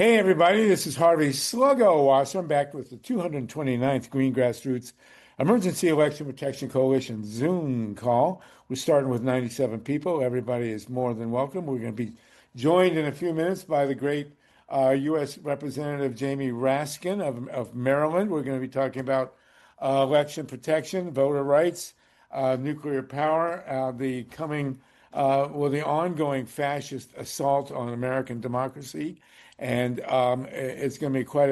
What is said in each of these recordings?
Hey everybody, this is Harvey Sluggo Wasser. I'm back with the 229th Green Grassroots Emergency Election Protection Coalition Zoom call. We're starting with 97 people. Everybody is more than welcome. We're going to be joined in a few minutes by the great U.S. Representative Jamie Raskin of Maryland. We're going to be talking about election protection, voter rights, nuclear power, the ongoing fascist assault on American democracy. And it's going to be quite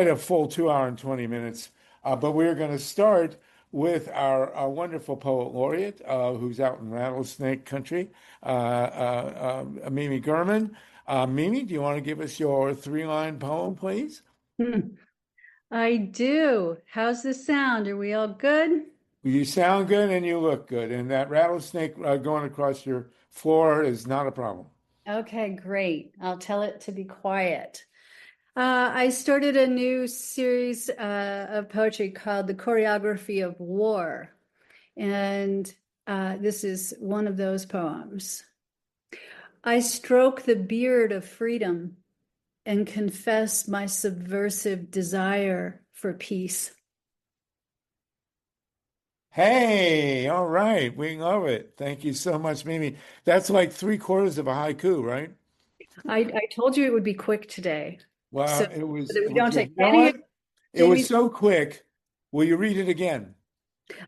a full 2 hour and 20 minutes. But we're going to start with our wonderful poet laureate, who's out in rattlesnake country, Mimi Gurman. Mimi, do you want to give us your three-line poem, please? I do. How's this sound? Are we all good? You sound good and you look good, and that rattlesnake going across your floor is not a problem. Okay, great. I'll tell it to be quiet. I started a new series of poetry called The Choreography of War, and this is one of those poems. I stroke the beard of freedom and confess my subversive desire for peace. Hey, all right. We love it. Thank you so much, Mimi. That's like three-quarters of a haiku, right? I told you it would be quick today, so Well, it was, that we don't you take know any what? of It was Jamie's. so quick. Will you read it again?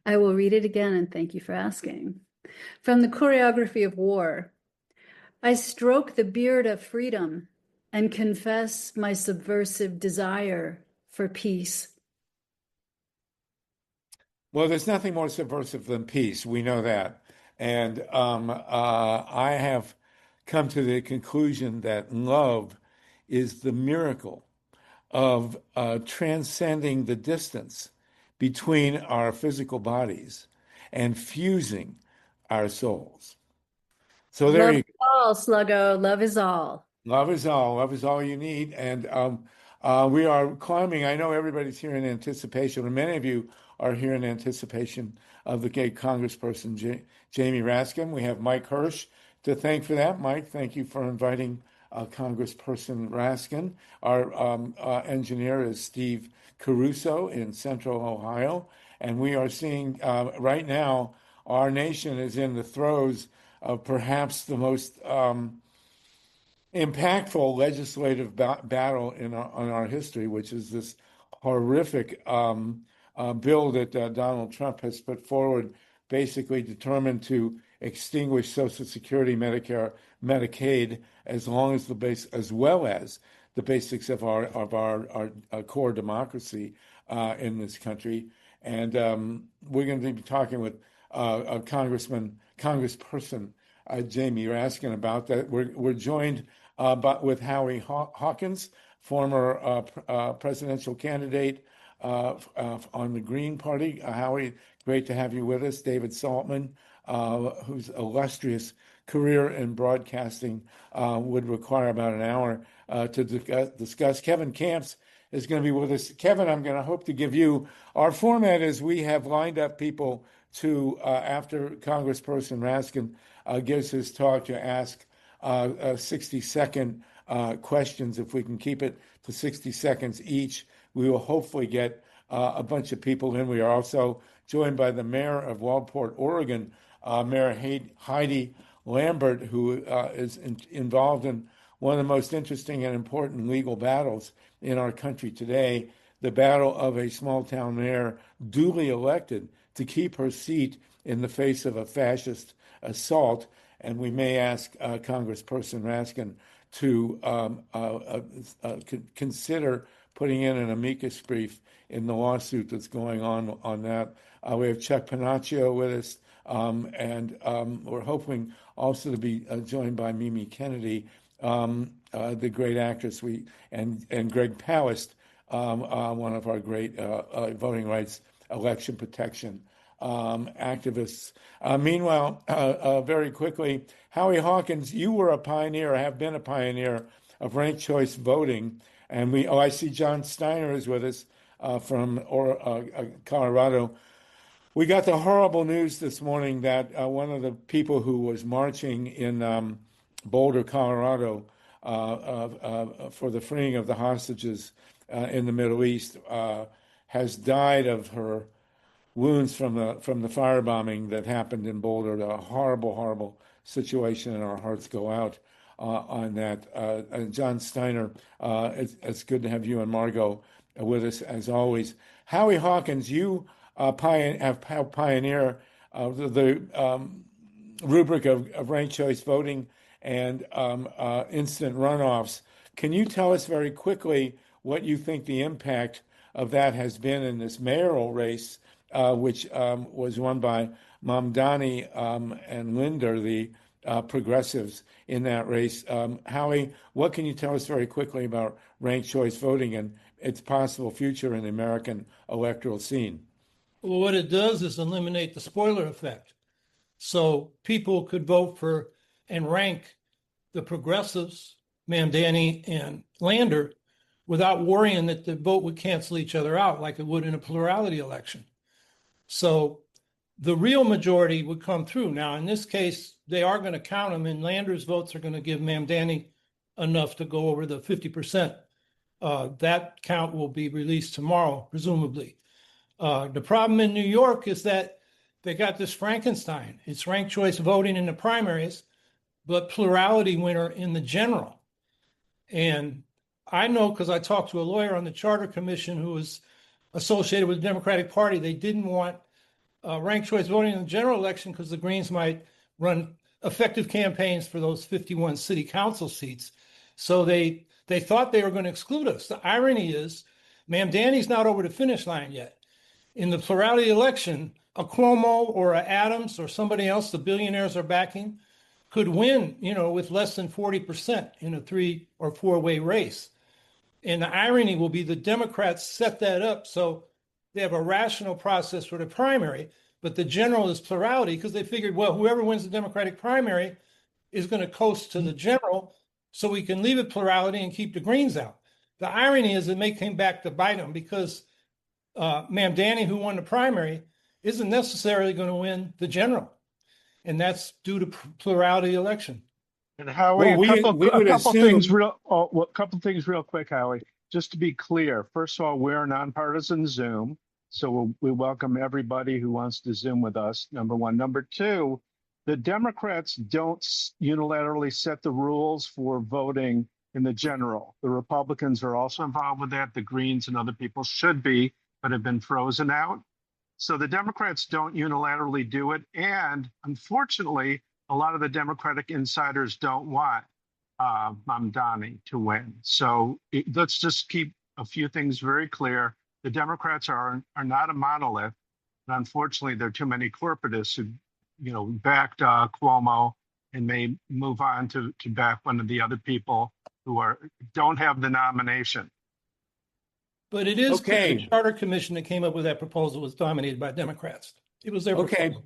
I will read it again and thank you for asking. From the Choreography of War. I stroke the beard of freedom and confess my subversive desire for peace. Well, there's nothing more subversive than peace. We know that. And I have come to the conclusion that love is the miracle of transcending the distance between our physical bodies and fusing our souls. So there Love you is all, Sluggo. Love is all. Love is all. Love is all you need. And we are climbing. I know everybody's here in anticipation, and many of you are here in anticipation of the gay Congressperson, Jamie Raskin. We have Mike Hirsch to thank for that. Mike, thank you for inviting Congressperson Raskin. Our engineer is Steve Caruso in Central Ohio. And we are seeing right now, our nation is in the throes of perhaps the most impactful legislative battle in our history, which is this horrific bill that Donald Trump has put forward, basically determined to extinguish Social Security, Medicare, Medicaid, as well as the basics of our core democracy in this country. And we're going to be talking with Congressperson Jamie Raskin about that. We're joined but with Howie Hawkins, former presidential candidate on the Green Party. Howie, great to have you with us. David Saltman, whose illustrious career in broadcasting would require about an hour to discuss. Kevin Camps is going to be with us. Kevin, I'm going to hope to give you, our format is we have lined up people to, after Congressperson Raskin gives his talk, to ask 60-second questions. If we can keep it to 60 seconds each, we will hopefully get a bunch of people in. We are also joined by the mayor of Waldport, Oregon, Mayor Heidi Lambert, who is involved in one of the most interesting and important legal battles in our country today, the battle of a small town mayor duly elected to keep her seat in the face of a fascist assault. And we may ask Congressperson Raskin to consider putting in an amicus brief in the lawsuit that's going on that. We have Chuck Panaccio with us, and we're hoping also to be joined by Mimi Kennedy, the great actress, and Greg Palast, one of our great voting rights election protection activists. Meanwhile, very quickly, Howie Hawkins, you were a pioneer, have been a pioneer of ranked choice voting. And I see John Steiner is with us from Colorado. We got the horrible news this morning that one of the people who was marching in Boulder, Colorado, for the freeing of the hostages in the Middle East, has died of her wounds from the firebombing that happened in Boulder. A horrible, horrible situation, and our hearts go out on that. John Steiner, it's good to have you and Margot with us as always. Howie Hawkins, you have pioneer the rubric of ranked choice voting and instant runoffs. Can you tell us very quickly what you think the impact of that has been in this mayoral race, which was won by Mamdani and Linder, the progressives in that race? Howie, what can you tell us very quickly about ranked choice voting and its possible future in the American electoral scene? Well, what it does is eliminate the spoiler effect. So people could vote for and rank the progressives, Mamdani and Lander, without worrying that the vote would cancel each other out like it would in a plurality election. So the real majority would come through. Now, in this case, they are going to count them, and Lander's votes are going to give Mamdani enough to go over the 50%. That count will be released tomorrow, presumably. The problem in New York is that they got this Frankenstein. It's ranked choice voting in the primaries, but plurality winner in the general. And I know because I talked to a lawyer on the Charter Commission who was associated with the Democratic Party. They didn't want ranked choice voting in the general election because the Greens might run effective campaigns for those 51 city council seats. So they thought they were going to exclude us. The irony is Mamdani's not over the finish line yet. In the plurality election, a Cuomo or a Adams or somebody else the billionaires are backing could win, with less than 40% in a 3 or 4-way race. And the irony will be the Democrats set that up so they have a rational process for the primary, but the general is plurality because they figured, well, whoever wins the Democratic primary is going to coast to the general, so we can leave it plurality and keep the Greens out. The irony is it may come back to bite them because Mamdani, who won the primary, isn't necessarily going to win the general, and that's due to plurality election. And Howie, Well, we would assume. Couple things real quick, Howie. Just to be clear, first of all, we're a nonpartisan Zoom, so we welcome everybody who wants to Zoom with us. Number one. Number two, the Democrats don't unilaterally set the rules for voting in the general. The Republicans are also involved with that. The Greens and other people should be, but have been frozen out. So the Democrats don't unilaterally do it. And unfortunately, a lot of the Democratic insiders don't want Mamdani to win. So let's just keep a few things very clear. The Democrats are not a monolith. And unfortunately, there are too many corporatists who, backed Cuomo and may move on to back one of the other people who don't have the nomination. But it is Okay. the Charter Commission that came up with that proposal was dominated by Democrats. It was their proposal. Okay.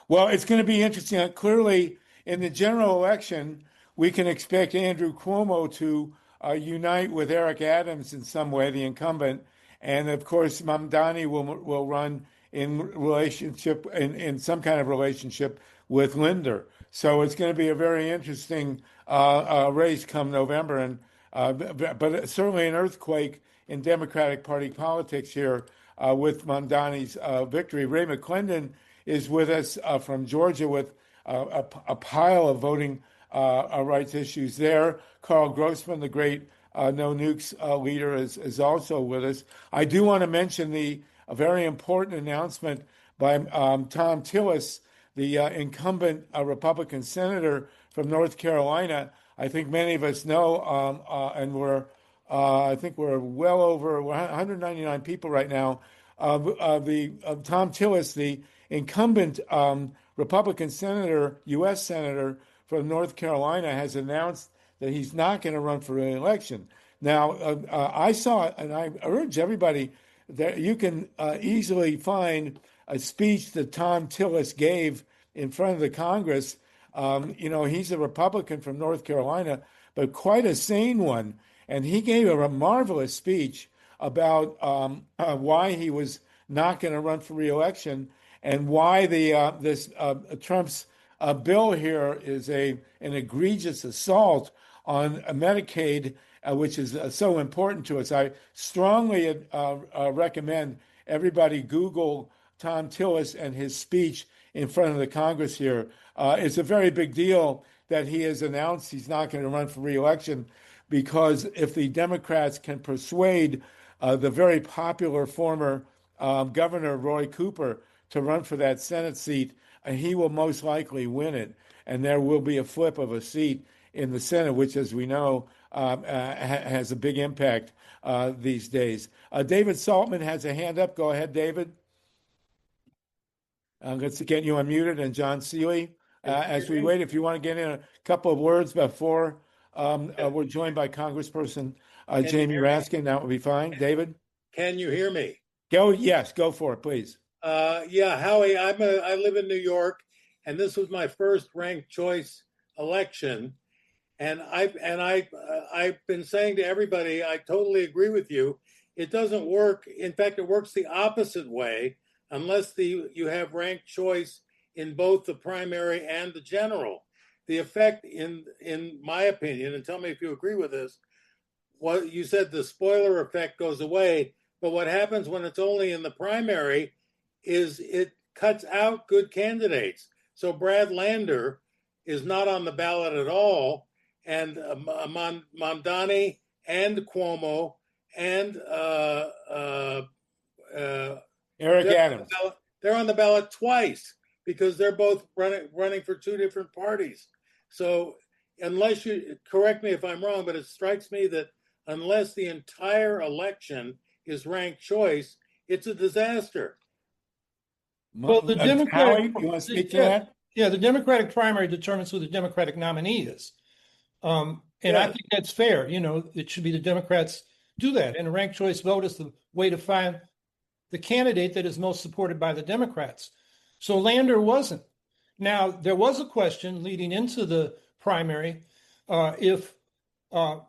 Well, it's going to be interesting. Clearly, in the general election, we can expect Andrew Cuomo to unite with Eric Adams in some way, the incumbent, and of course, Mamdani will run in relationship in some kind of relationship with Linder. So it's going to be a very interesting race come November, and but certainly an earthquake in Democratic Party politics here with Mamdani's victory. Ray McClendon is with us from Georgia with a pile of voting rights issues there. Carl Grossman, the great No Nukes leader, is also with us. I do want to mention a very important announcement by Tom Tillis, the incumbent Republican senator from North Carolina. I think many of us know, and I think we're well over 199 people right now. Tom Tillis, the incumbent Republican senator, U.S. senator from North Carolina, has announced that he's not going to run for re-election. Now, I saw, and I urge everybody that you can easily find a speech that Tom Tillis gave in front of the Congress. He's a Republican from North Carolina, but quite a sane one. And he gave a marvelous speech about why he was not going to run for re-election and why Trump's bill here is an egregious assault on Medicaid, which is so important to us. I strongly recommend everybody Google Tom Tillis and his speech in front of the Congress here. It's a very big deal that he has announced he's not going to run for re-election, because if the Democrats can persuade the very popular former Governor Roy Cooper to run for that Senate seat, he will most likely win it. And there will be a flip of a seat in the Senate, which, as we know, has a big impact these days. David Saltman has a hand up. Go ahead, David. Let's get you unmuted. And John Seeley, as we wait, if you want to get in a couple of words before we're joined by Congressperson Jamie Raskin, that would be fine. David? Can you hear me? Yes, go for it, please. Yeah, Howie, I live in New York, and this was my first ranked choice election. And I've been saying to everybody, I totally agree with you. It doesn't work. In fact, it works the opposite way unless you have ranked choice in both the primary and the general. The effect, in my opinion, and tell me if you agree with this, what you said, the spoiler effect goes away. But what happens when it's only in the primary is it cuts out good candidates. So Brad Lander is not on the ballot at all, and Mamdani and Cuomo and Eric Adams. they're on the ballot twice because they're both running for two different parties. So unless you correct me if I'm wrong, but it strikes me that unless the entire election is ranked choice, it's a disaster. Well, the Democratic, Howie, you want to speak to that? Yeah, the Democratic primary determines who the Democratic nominee is. And Yeah. I think that's fair. You know, it should be the Democrats do that. And a ranked choice vote is the way to find the candidate that is most supported by the Democrats. So Lander wasn't. Now, there was a question leading into the primary if Zohran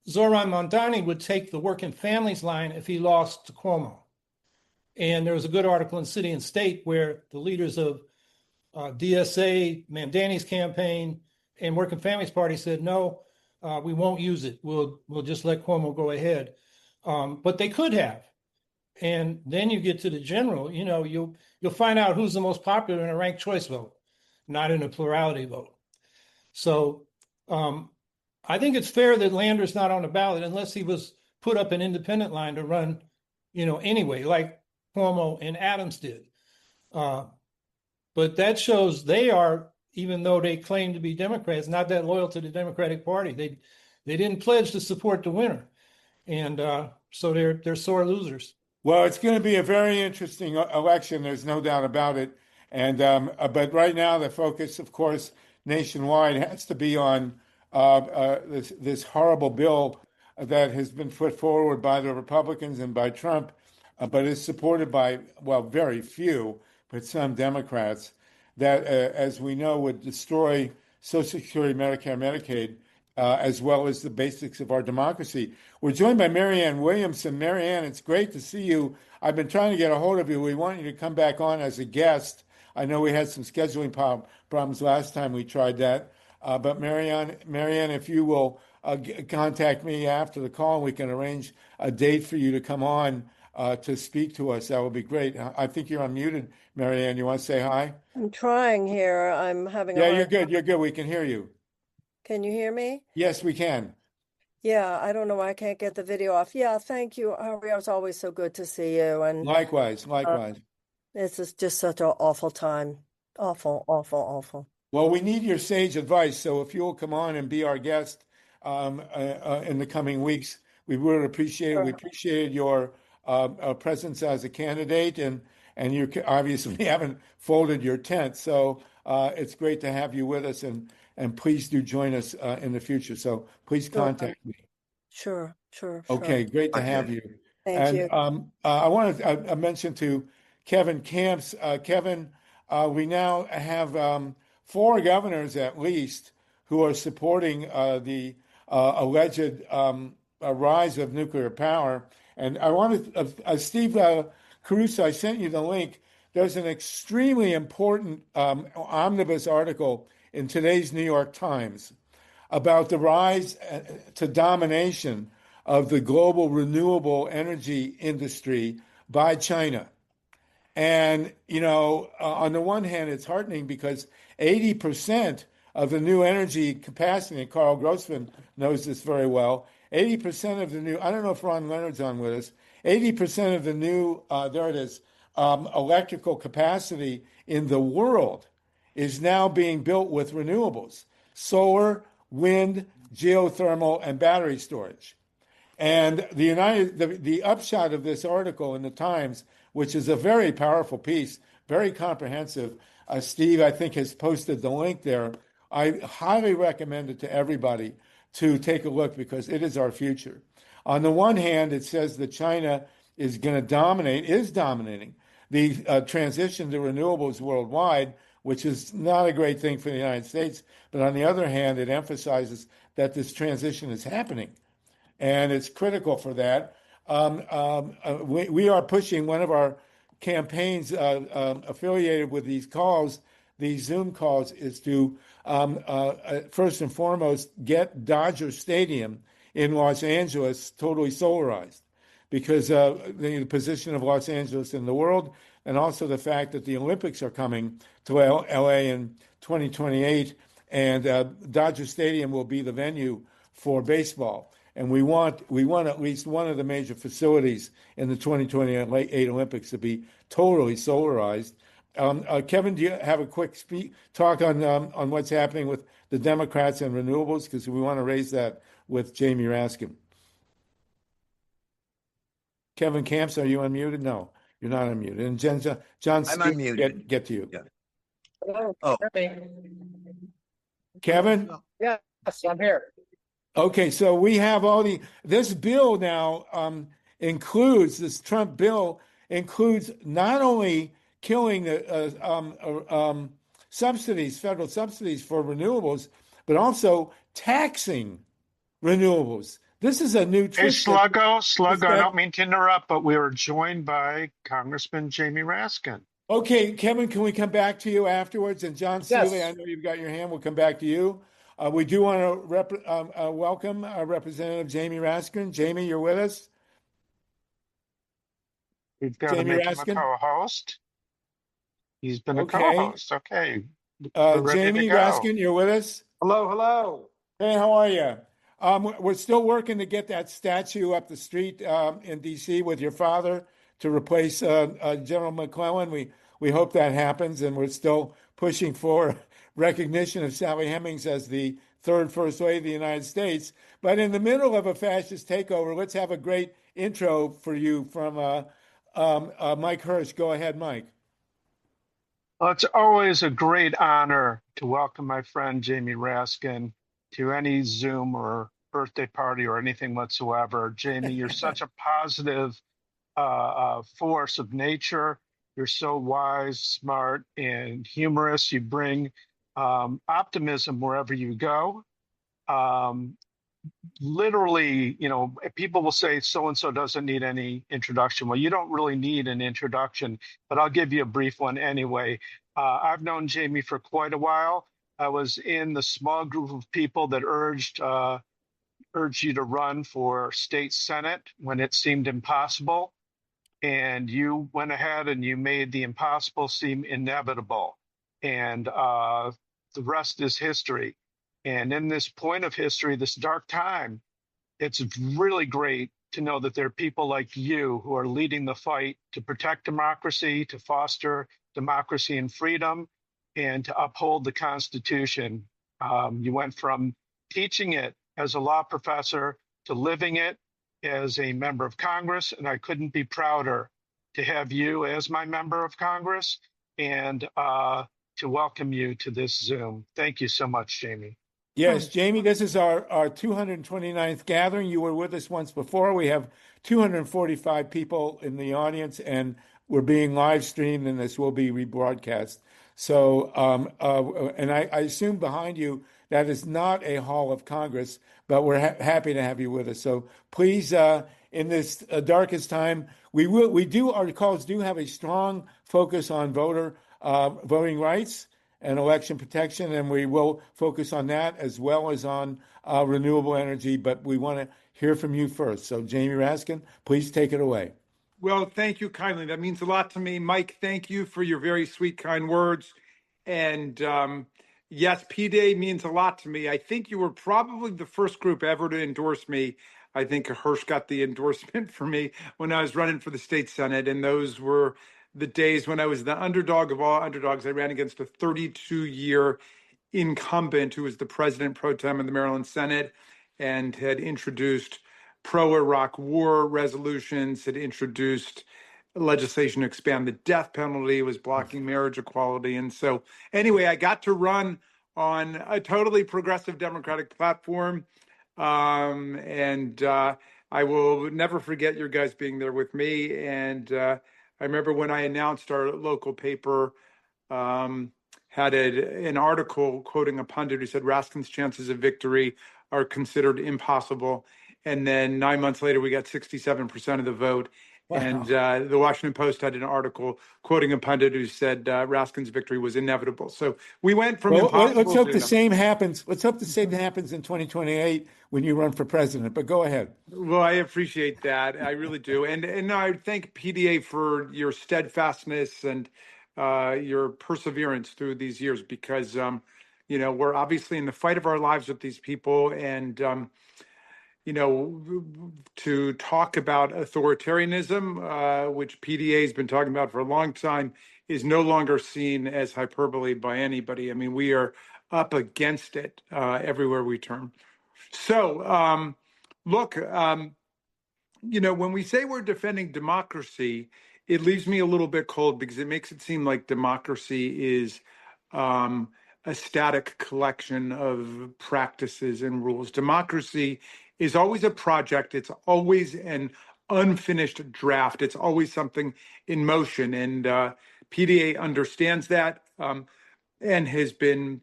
Mamdani would take the working families line if he lost to Cuomo. And there was a good article in City and State where the leaders of DSA, Mamdani's campaign, and Working Families Party said, no, we won't use it. We'll just let Cuomo go ahead. But they could have. And then you get to the general, you know, you'll find out who's the most popular in a ranked choice vote, not in a plurality vote. So I think it's fair that Lander's not on the ballot unless he was put up an independent line to run, you know, anyway, like Cuomo and Adams did. But that shows they are, even though they claim to be Democrats, not that loyal to the Democratic Party. They didn't pledge to support the winner. And so they're sore losers. Well, it's going to be a very interesting election. There's no doubt about it. And but right now, the focus, of course, nationwide has to be on this horrible bill that has been put forward by the Republicans and by Trump, but is supported by, well, very few, but some Democrats, that, as we know, would destroy Social Security, Medicare, Medicaid, as well as the basics of our democracy. We're joined by Marianne Williamson. Marianne, it's great to see you. I've been trying to get a hold of you. We want you to come back on as a guest. I know we had some scheduling problems last time we tried that. But Marianne, if you will contact me after the call, we can arrange a date for you to come on to speak to us. That would be great. I think you're unmuted, Marianne. You want to say hi? I'm trying here. I'm having a Yeah, hard you're good. You're good. We can hear you. Can you hear me? Yes, we can. Yeah, I don't know why I can't get the video off. Yeah, thank you, Harry. It's always so good to see you. And Likewise. this is just such an awful time. Awful, awful, awful. Well, we need your sage advice. So if you'll come on and be our guest in the coming weeks, we would appreciate it. We appreciate your presence as a candidate, and you obviously haven't folded your tent. So it's great to have you with us, and please do join us in the future. So please contact me. Sure. Okay, great to have you. Thank you. I want to mention to Kevin Camps, Kevin, we now have 4 governors at least who are supporting the alleged rise of nuclear power. And I wanted, Steve Caruso, I sent you the link. There's an extremely important omnibus article in today's New York Times about the rise to domination of the global renewable energy industry by China. And, on the one hand, it's heartening because 80% of the new energy capacity, and Carl Grossman knows this very well, 80% of the new, I don't know if Ron Leonard's on with us, 80% of the new, there it is, electrical capacity in the world is now being built with renewables, solar, wind, geothermal, and battery storage. And the upshot of this article in the Times, which is a very powerful piece, very comprehensive, Steve, I think, has posted the link there. I highly recommend it to everybody to take a look because it is our future. On the one hand, it says that China is dominating the transition to renewables worldwide, which is not a great thing for the United States. But on the other hand, it emphasizes that this transition is happening. And it's critical for that. We are pushing one of our campaigns affiliated with these calls, these Zoom calls, is to first and foremost get Dodger Stadium in Los Angeles totally solarized, because the position of Los Angeles in the world, and also the fact that the Olympics are coming to LA in 2028, and Dodger Stadium will be the venue for baseball. And we want at least one of the major facilities in the 2028 Olympics to be totally solarized. Kevin, do you have a quick talk on what's happening with the Democrats and renewables? Because we want to raise that with Jamie Raskin. Kevin Camps, are you unmuted? No, you're not unmuted. And John, I'm unmuted. Get to you. Yeah. Hello. Oh. Kevin? Yes, I'm here. Okay, so we have this bill now includes, this Trump bill includes not only killing the subsidies, federal subsidies for renewables, but also taxing renewables. This is a new Hey, twist. Sluggo, I don't mean to interrupt, but we were joined by Congressman Jamie Raskin. Okay, Kevin, can we come back to you afterwards? And John Seeley, Yes. I know you've got your hand. We'll come back to you. We do want to welcome our Representative Jamie Raskin. Jamie, you're with us? We've got to Jamie make him a Raskin? co-host. He's been a Okay. co-host. Okay. We're ready to Jamie go. Raskin, you're with us? Hello. Hey, how are you? We're still working to get that statue up the street in D.C. with your father to replace General McClellan. We hope that happens, and we're still pushing for recognition of Sally Hemings as the third First Lady of the United States. But in the middle of a fascist takeover, let's have a great intro for you from Mike Hirsch. Go ahead, Mike. Well, it's always a great honor to welcome my friend Jamie Raskin to any Zoom or birthday party or anything whatsoever. Jamie, you're such a positive force of nature. You're so wise, smart, and humorous. You bring optimism wherever you go. Literally, people will say so-and-so doesn't need any introduction. Well, you don't really need an introduction, but I'll give you a brief one anyway. I've known Jamie for quite a while. I was in the small group of people that urged you to run for state senate when it seemed impossible. And you went ahead and you made the impossible seem inevitable. And the rest is history. And in this point of history, this dark time, it's really great to know that there are people like you who are leading the fight to protect democracy, to foster democracy and freedom, and to uphold the Constitution. You went from teaching it as a law professor to living it as a member of Congress, and I couldn't be prouder to have you as my member of Congress and to welcome you to this Zoom. Thank you so much, Jamie. Yes, Jamie, this is our 229th gathering. You were with us once before. We have 245 people in the audience, and we're being live streamed, and this will be rebroadcast. So, and I assume behind you, that is not a hall of Congress, but we're happy to have you with us. So please, in this darkest time, our calls do have a strong focus on voting rights, and election protection, and we will focus on that as well as on renewable energy. But we want to hear from you first. So, Jamie Raskin, please take it away. Well, thank you kindly. That means a lot to me. Mike, thank you for your very sweet, kind words. And yes, P-Day means a lot to me. I think you were probably the first group ever to endorse me. I think Hirsch got the endorsement for me when I was running for the state senate. And those were the days when I was the underdog of all underdogs. I ran against a 32-year incumbent who was the president pro tem of the Maryland Senate and had introduced pro-Iraq war resolutions, had introduced legislation to expand the death penalty, was blocking marriage equality. And so anyway, I got to run on a totally progressive Democratic platform. And I will never forget your guys being there with me. And I remember when I announced our local paper had an article quoting a pundit who said Raskin's chances of victory are considered impossible. And then 9 months later, we got 67% of the vote. Wow. And the Washington Post had an article quoting a pundit who said Raskin's victory was inevitable. So we went from impossible let's hope to the same happens. Let's hope the same happens in 2028 when you run for president. But go ahead. Well, I appreciate that. I really do. And I thank PDA for your steadfastness and your perseverance through these years, because, we're obviously in the fight of our lives with these people. And, to talk about authoritarianism, which PDA has been talking about for a long time, is no longer seen as hyperbole by anybody. I mean, we are up against it everywhere we turn. So, look, when we say we're defending democracy, it leaves me a little bit cold because it makes it seem like democracy is a static collection of practices and rules. Democracy is always a project. It's always an unfinished draft. It's always something in motion. And PDA understands that and has been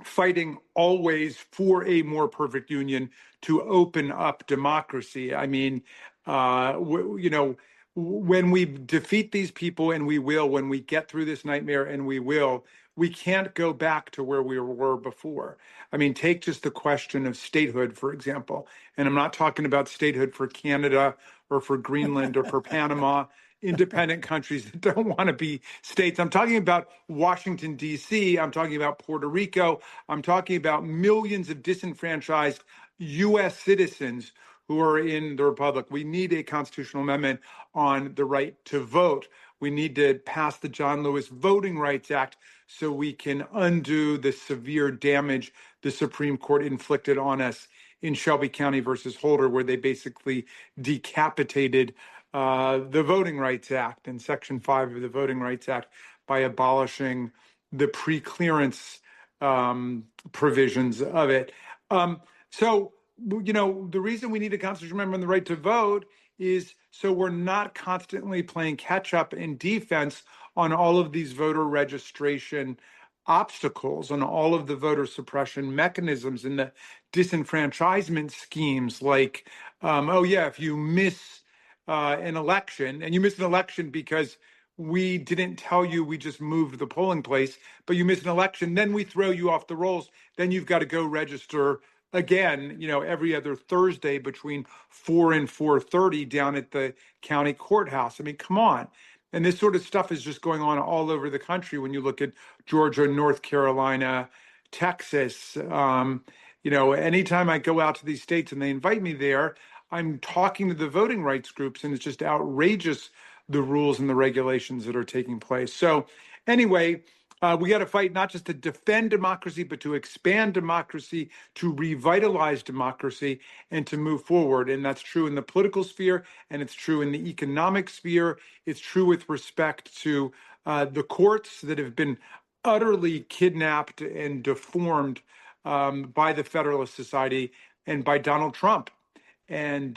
fighting always for a more perfect union to open up democracy. I mean, when we defeat these people, and we will, when we get through this nightmare, and we will, we can't go back to where we were before. I mean, take just the question of statehood, for example. And I'm not talking about statehood for Canada or for Greenland or for Panama, independent countries that don't want to be states. I'm talking about Washington, D.C. I'm talking about Puerto Rico. I'm talking about millions of disenfranchised U.S. citizens who are in the Republic. We need a constitutional amendment on the right to vote. We need to pass the John Lewis Voting Rights Act so we can undo the severe damage the Supreme Court inflicted on us in Shelby County versus Holder, where they basically decapitated the Voting Rights Act and Section 5 of the Voting Rights Act by abolishing the pre-clearance provisions of it. So, the reason we need a constitutional amendment on the right to vote is so we're not constantly playing catch up and defense on all of these voter registration obstacles, on all of the voter suppression mechanisms and the disenfranchisement schemes like, if you miss an election, and you miss an election because we didn't tell you, we just moved the polling place, but you miss an election, then we throw you off the rolls. Then you've got to go register again, every other Thursday between 4 and 4:30 down at the county courthouse. I mean, come on. And this sort of stuff is just going on all over the country. When you look at Georgia, North Carolina, Texas, anytime I go out to these states and they invite me there, I'm talking to the voting rights groups, and it's just outrageous, the rules and the regulations that are taking place. So anyway, we got to fight not just to defend democracy, but to expand democracy, to revitalize democracy, and to move forward. And that's true in the political sphere, and it's true in the economic sphere. It's true with respect to the courts that have been utterly kidnapped and deformed by the Federalist Society and by Donald Trump. And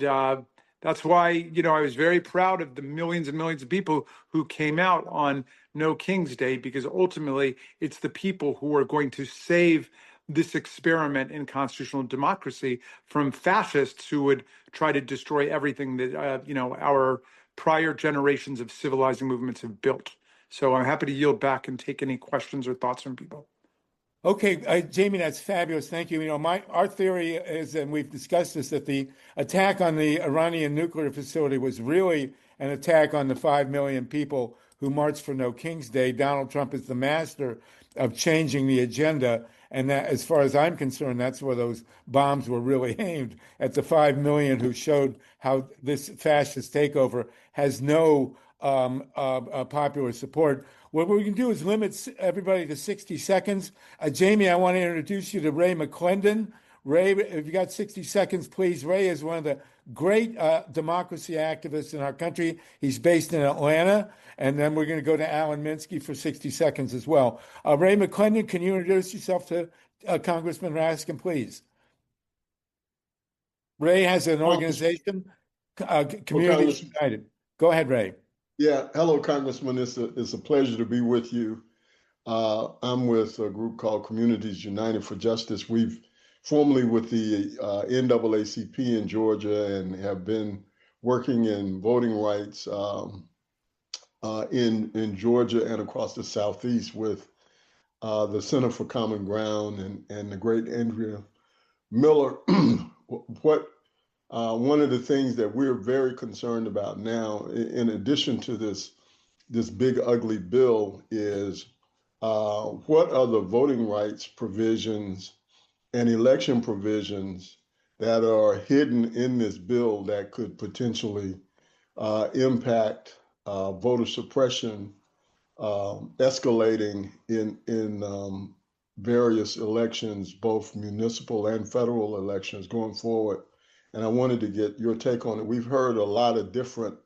that's why, I was very proud of the millions and millions of people who came out on No King's Day, because ultimately it's the people who are going to save this experiment in constitutional democracy from fascists who would try to destroy everything that, our prior generations of civilizing movements have built. So I'm happy to yield back and take any questions or thoughts from people. Okay, Jamie, that's fabulous. Thank you. You know, our theory is, and we've discussed this, that the attack on the Iranian nuclear facility was really an attack on the 5 million people who marched for No King's Day. Donald Trump is the master of changing the agenda, and that, as far as I'm concerned, that's where those bombs were really aimed at the 5 million who showed how this fascist takeover has no popular support. What we can do is limit everybody to 60 seconds. Jamie, I want to introduce you to Ray McClendon. Ray, if you got 60 seconds, please. Ray is one of the great democracy activists in our country. He's based in Atlanta. And then we're going to go to Alan Minsky for 60 seconds as well. Ray McClendon, can you introduce yourself to Congressman Raskin, please? Ray has an organization, Communities United. Go ahead, Ray. Yeah, hello, Congressman. It's a pleasure to be with you. I'm with a group called Communities United for Justice. We've formerly with the NAACP in Georgia and have been working in voting rights in Georgia and across the Southeast with the Center for Common Ground and the great Andrea Miller. One of the things that we're very concerned about now, in addition to this big ugly bill, is what are the voting rights provisions and election provisions that are hidden in this bill that could potentially impact voter suppression escalating in various elections, both municipal and federal elections going forward. And I wanted to get your take on it. We've heard a lot of different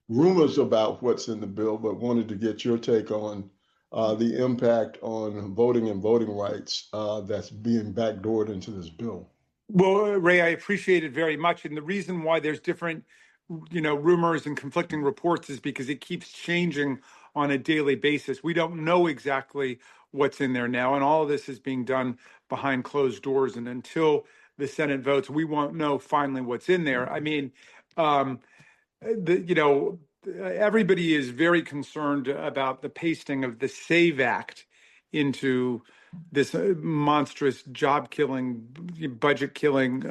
rumors about what's in the bill, but wanted to get your take on the impact on voting and voting rights that's being backdoored into this bill. Well, Ray, I appreciate it very much. And the reason why there's different, rumors and conflicting reports is because it keeps changing on a daily basis. We don't know exactly what's in there now. And all of this is being done behind closed doors. And until the Senate votes, we won't know finally what's in there. I mean, everybody is very concerned about the pasting of the SAVE Act into this monstrous job killing, budget killing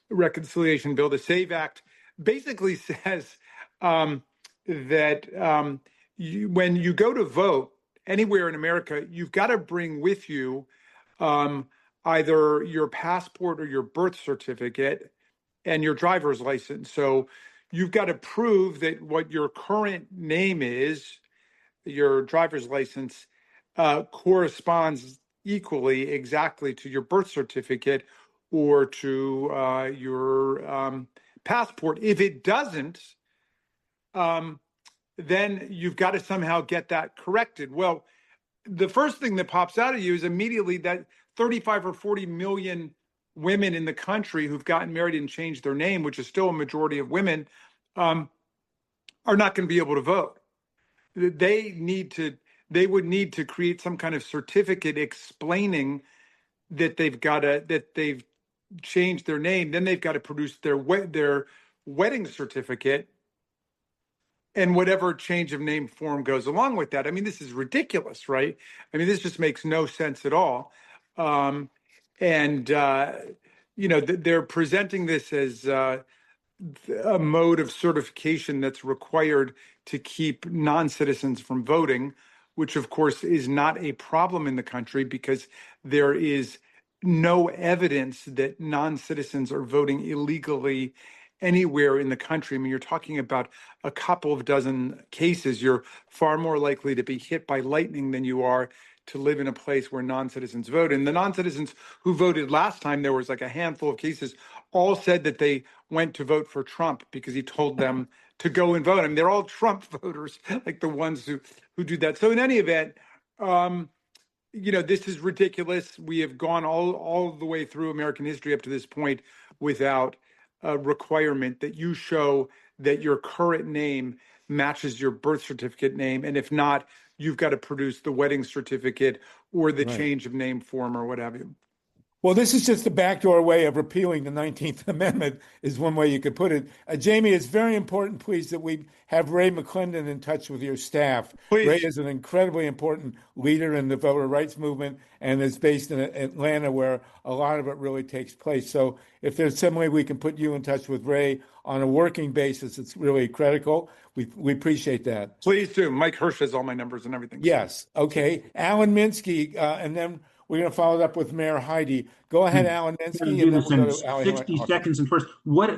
reconciliation bill. The SAVE Act basically says that when you go to vote anywhere in America, you've got to bring with you either your passport or your birth certificate and your driver's license. So you've got to prove that what your current name is, your driver's license, corresponds equally exactly to your birth certificate or to your passport. If it doesn't, then you've got to somehow get that corrected. Well, the first thing that pops out at you is immediately that 35 or 40 million women in the country who've gotten married and changed their name, which is still a majority of women, are not going to be able to vote. They would need to create some kind of certificate explaining that they've changed their name. Then they've got to produce their wedding certificate and whatever change of name form goes along with that. I mean, this is ridiculous, right? I mean, this just makes no sense at all. They're presenting this as a mode of certification that's required to keep non-citizens from voting, which of course is not a problem in the country because there is no evidence that non-citizens are voting illegally anywhere in the country. I mean, you're talking about a couple of dozen cases. You're far more likely to be hit by lightning than you are to live in a place where non-citizens vote. And the non-citizens who voted last time, there was like a handful of cases, all said that they went to vote for Trump because he told them to go and vote. I mean, they're all Trump voters, like the ones who do that. So in any event, this is ridiculous. We have gone all the way through American history up to this point without a requirement that you show that your current name matches your birth certificate name. And if not, you've got to produce the wedding certificate or the change of name form or what have you. Well, this is just a backdoor way of repealing the 19th Amendment, is one way you could put it. Jamie, it's very important, please, that we have Ray McClendon in touch with your staff. Ray Please. is an incredibly important leader in the voter rights movement and is based in Atlanta, where a lot of it really takes place. So if there's some way we can put you in touch with Ray on a working basis, it's really critical. We appreciate that. Please do. Mike Hirsch has all my numbers and everything. Yes. Okay. Alan Minsky, and then we're going to follow it up with Mayor Heidi. Go ahead, Alan Minsky, and then we'll go to Ali 60 Hawkins. seconds. And first,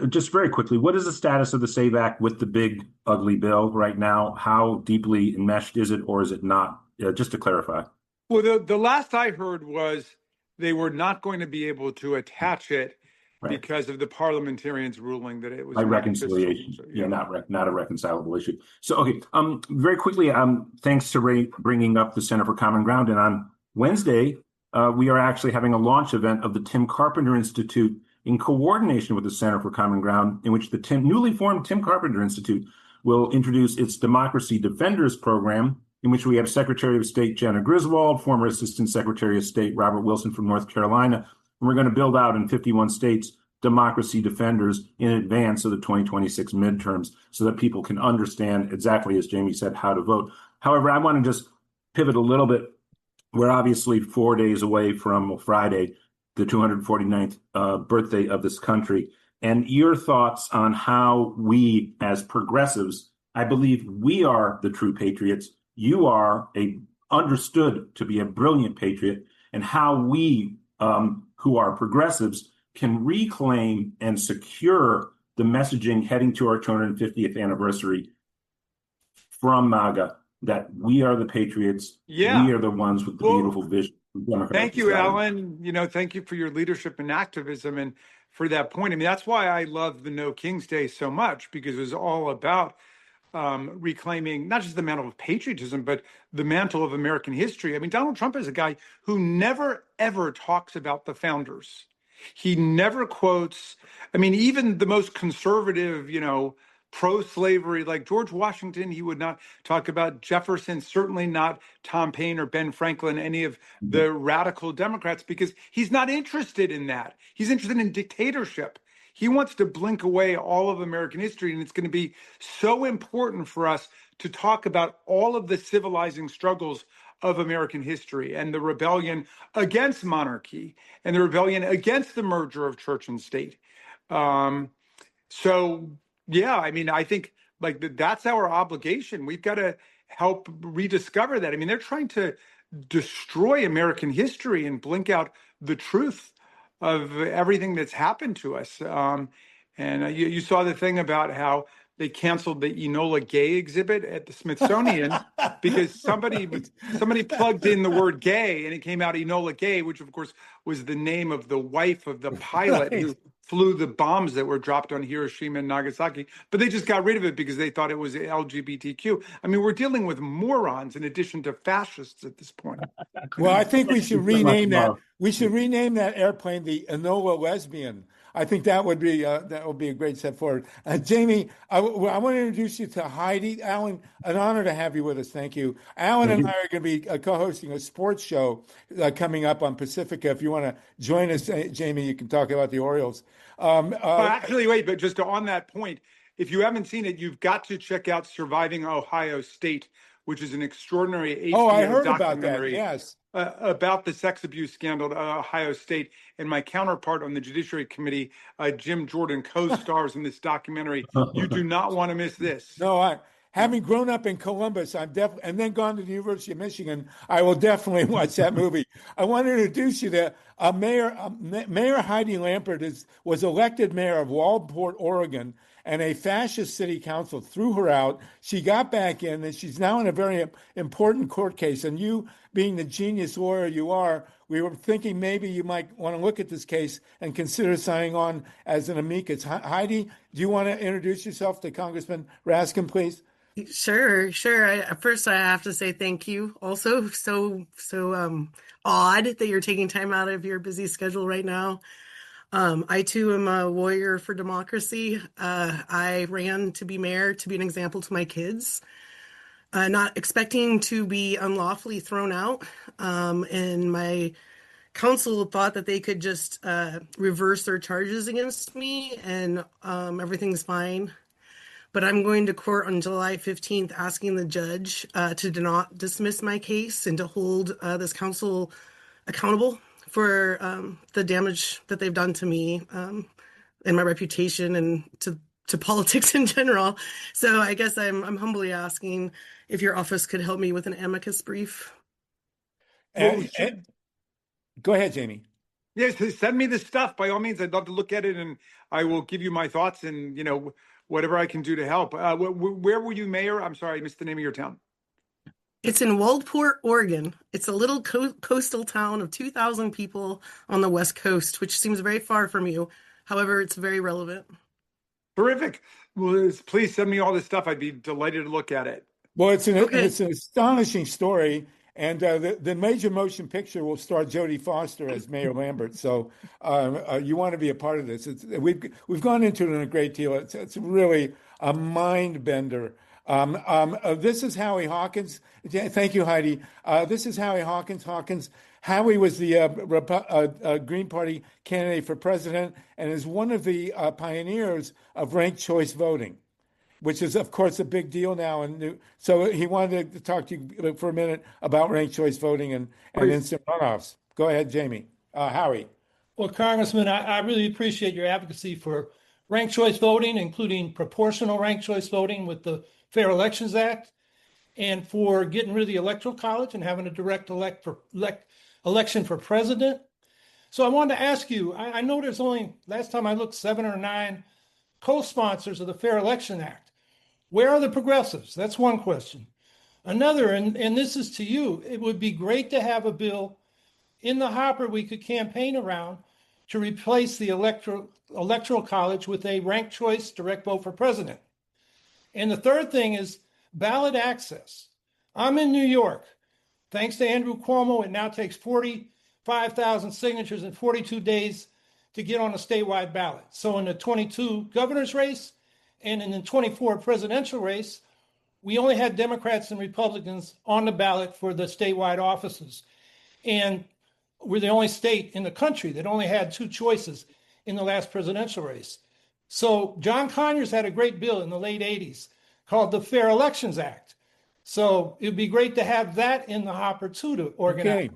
just very quickly, what is the status of the SAVE Act with the big ugly bill right now? How deeply enmeshed is it, or is it not? Just to clarify. Well, the last I heard was they were not going to be able to attach it because of the parliamentarians' ruling that it was by reconciliation. So, not a reconcilable issue. So, okay, very quickly, thanks to Ray bringing up the Center for Common Ground. And on Wednesday, we are actually having a launch event of the Tim Carpenter Institute in coordination with the Center for Common Ground, in which the newly formed Tim Carpenter Institute will introduce its Democracy Defenders program, in which we have Secretary of State Jana Griswold, former Assistant Secretary of State Robert Wilson from North Carolina. And we're going to build out in 51 states democracy defenders in advance of the 2026 midterms so that people can understand exactly, as Jamie said, how to vote. However, I want to just pivot a little bit. We're obviously 4 days away from Friday, the 249th birthday of this country. And your thoughts on how we, as progressives, I believe we are the true patriots. You are understood to be a brilliant patriot, and how we, who are progressives, can reclaim and secure the messaging heading to our 250th anniversary from MAGA, that we are the patriots. Yeah. We are the ones with the beautiful vision. Thank you, Alan. Thank you for your leadership and activism and for that point. I mean, that's why I love the No King's Day so much, because it was all about reclaiming not just the mantle of patriotism, but the mantle of American history. I mean, Donald Trump is a guy who never, ever talks about the founders. He never quotes, I mean, even the most conservative, pro-slavery, like George Washington, he would not talk about Jefferson, certainly not Tom Paine or Ben Franklin, any of the radical Democrats, because he's not interested in that. He's interested in dictatorship. He wants to blink away all of American history, and it's going to be so important for us to talk about all of the civilizing struggles of American history and the rebellion against monarchy and the rebellion against the merger of church and state. I think that's our obligation. We've got to help rediscover that. I mean, they're trying to destroy American history and blink out the truth of everything that's happened to us. You saw the thing about how they canceled the Enola Gay exhibit at the Smithsonian because somebody plugged in the word gay and it came out Enola Gay, which of course was the name of the wife of the pilot who flew the bombs that were dropped on Hiroshima and Nagasaki. But they just got rid of it because they thought it was LGBTQ. I mean, we're dealing with morons in addition to fascists at this point. Well, I think we should rename that. We should rename that airplane the Enola Lesbian. I think that would be a great step forward. Jamie, I want to introduce you to Heidi. Alan, an honor to have you with us. Thank you. Alan and I are going to be co-hosting a sports show coming up on Pacifica. If you want to join us, Jamie, you can talk about the Orioles. Actually, wait, but just on that point, if you haven't seen it, you've got to check out Surviving Ohio State, which is an extraordinary HBO I heard documentary about that. Yes. About the sex abuse scandal at Ohio State. And my counterpart on the Judiciary Committee, Jim Jordan, co-stars in this documentary. You do not want to miss this. No, having grown up in Columbus, and then gone to the University of Michigan, I will definitely watch that movie. I want to introduce you to Mayor Heidi Lampert was elected mayor of Waldport, Oregon, and a fascist city council threw her out. She got back in, and she's now in a very important court case. And you, being the genius lawyer you are, we were thinking maybe you might want to look at this case and consider signing on as an amicus. Heidi, do you want to introduce yourself to Congressman Raskin, please? Sure. First, I have to say thank you. Also, so odd that you're taking time out of your busy schedule right now. I too am a warrior for democracy. I ran to be mayor to be an example to my kids, not expecting to be unlawfully thrown out. And my council thought that they could just reverse their charges against me and everything's fine. But I'm going to court on July 15th asking the judge to not dismiss my case and to hold this council accountable for the damage that they've done to me and my reputation and to politics in general. So I guess I'm humbly asking if your office could help me with an amicus brief. Go ahead, Jamie. Yes, send me the stuff by all means. I'd love to look at it, and I will give you my thoughts and whatever I can do to help. Where were you mayor? I'm sorry, I missed the name of your town. It's in Waldport, Oregon. It's a little coastal town of 2,000 people on the West Coast, which seems very far from you. However, it's very relevant. Terrific. Well, please send me all this stuff. I'd be delighted to look at it. Well, it's an astonishing story, and the major motion picture will star Jodie Foster as Mayor Lambert. So you want to be a part of this. We've gone into it in a great deal. It's really a mind bender. This is Howie Hawkins. Thank you, Heidi. This is Howie Hawkins. Howie was the Green Party candidate for president and is one of the pioneers of ranked choice voting, which is, of course, a big deal now. And so he wanted to talk to you for a minute about ranked choice voting and instant runoffs. Go ahead, Jamie. Howie. Well, Congressman, I really appreciate your advocacy for ranked choice voting, including proportional ranked choice voting with the Fair Elections Act, and for getting rid of the Electoral College and having a direct election for president. So I wanted to ask you, I know there's only, last time I looked, 7 or 9 co-sponsors of the Fair Election Act. Where are the progressives? That's one question. Another, and this is to you, it would be great to have a bill in the hopper we could campaign around to replace the Electoral College with a ranked choice direct vote for president. And the third thing is ballot access. I'm in New York. Thanks to Andrew Cuomo, it now takes 45,000 signatures in 42 days to get on a statewide ballot. So in the 22 governor's race and in the 24 presidential race, we only had Democrats and Republicans on the ballot for the statewide offices. And we're the only state in the country that only had 2 choices in the last presidential race. So John Conyers had a great bill in the late 80s called the Fair Elections Act. So it'd be great to have that in the hopper too to organize. Okay.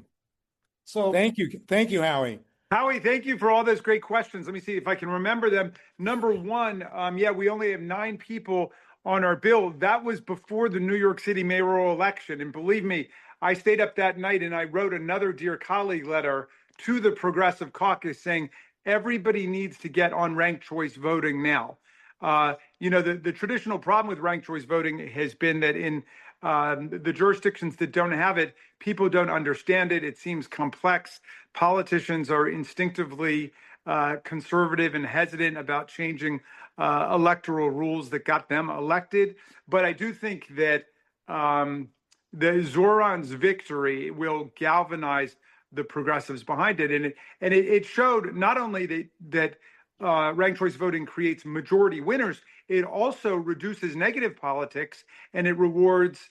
So Thank you, Howie. Howie, thank you for all those great questions. Let me see if I can remember them. Number one, we only have 9 people on our bill. That was before the New York City mayoral election. And believe me, I stayed up that night and I wrote another Dear Colleague letter to the Progressive Caucus saying, everybody needs to get on ranked choice voting now. The traditional problem with ranked choice voting has been that in the jurisdictions that don't have it, people don't understand it. It seems complex. Politicians are instinctively conservative and hesitant about changing electoral rules that got them elected. But I do think that the Zoran's victory will galvanize the progressives behind it. And it showed not only that ranked choice voting creates majority winners, it also reduces negative politics and it rewards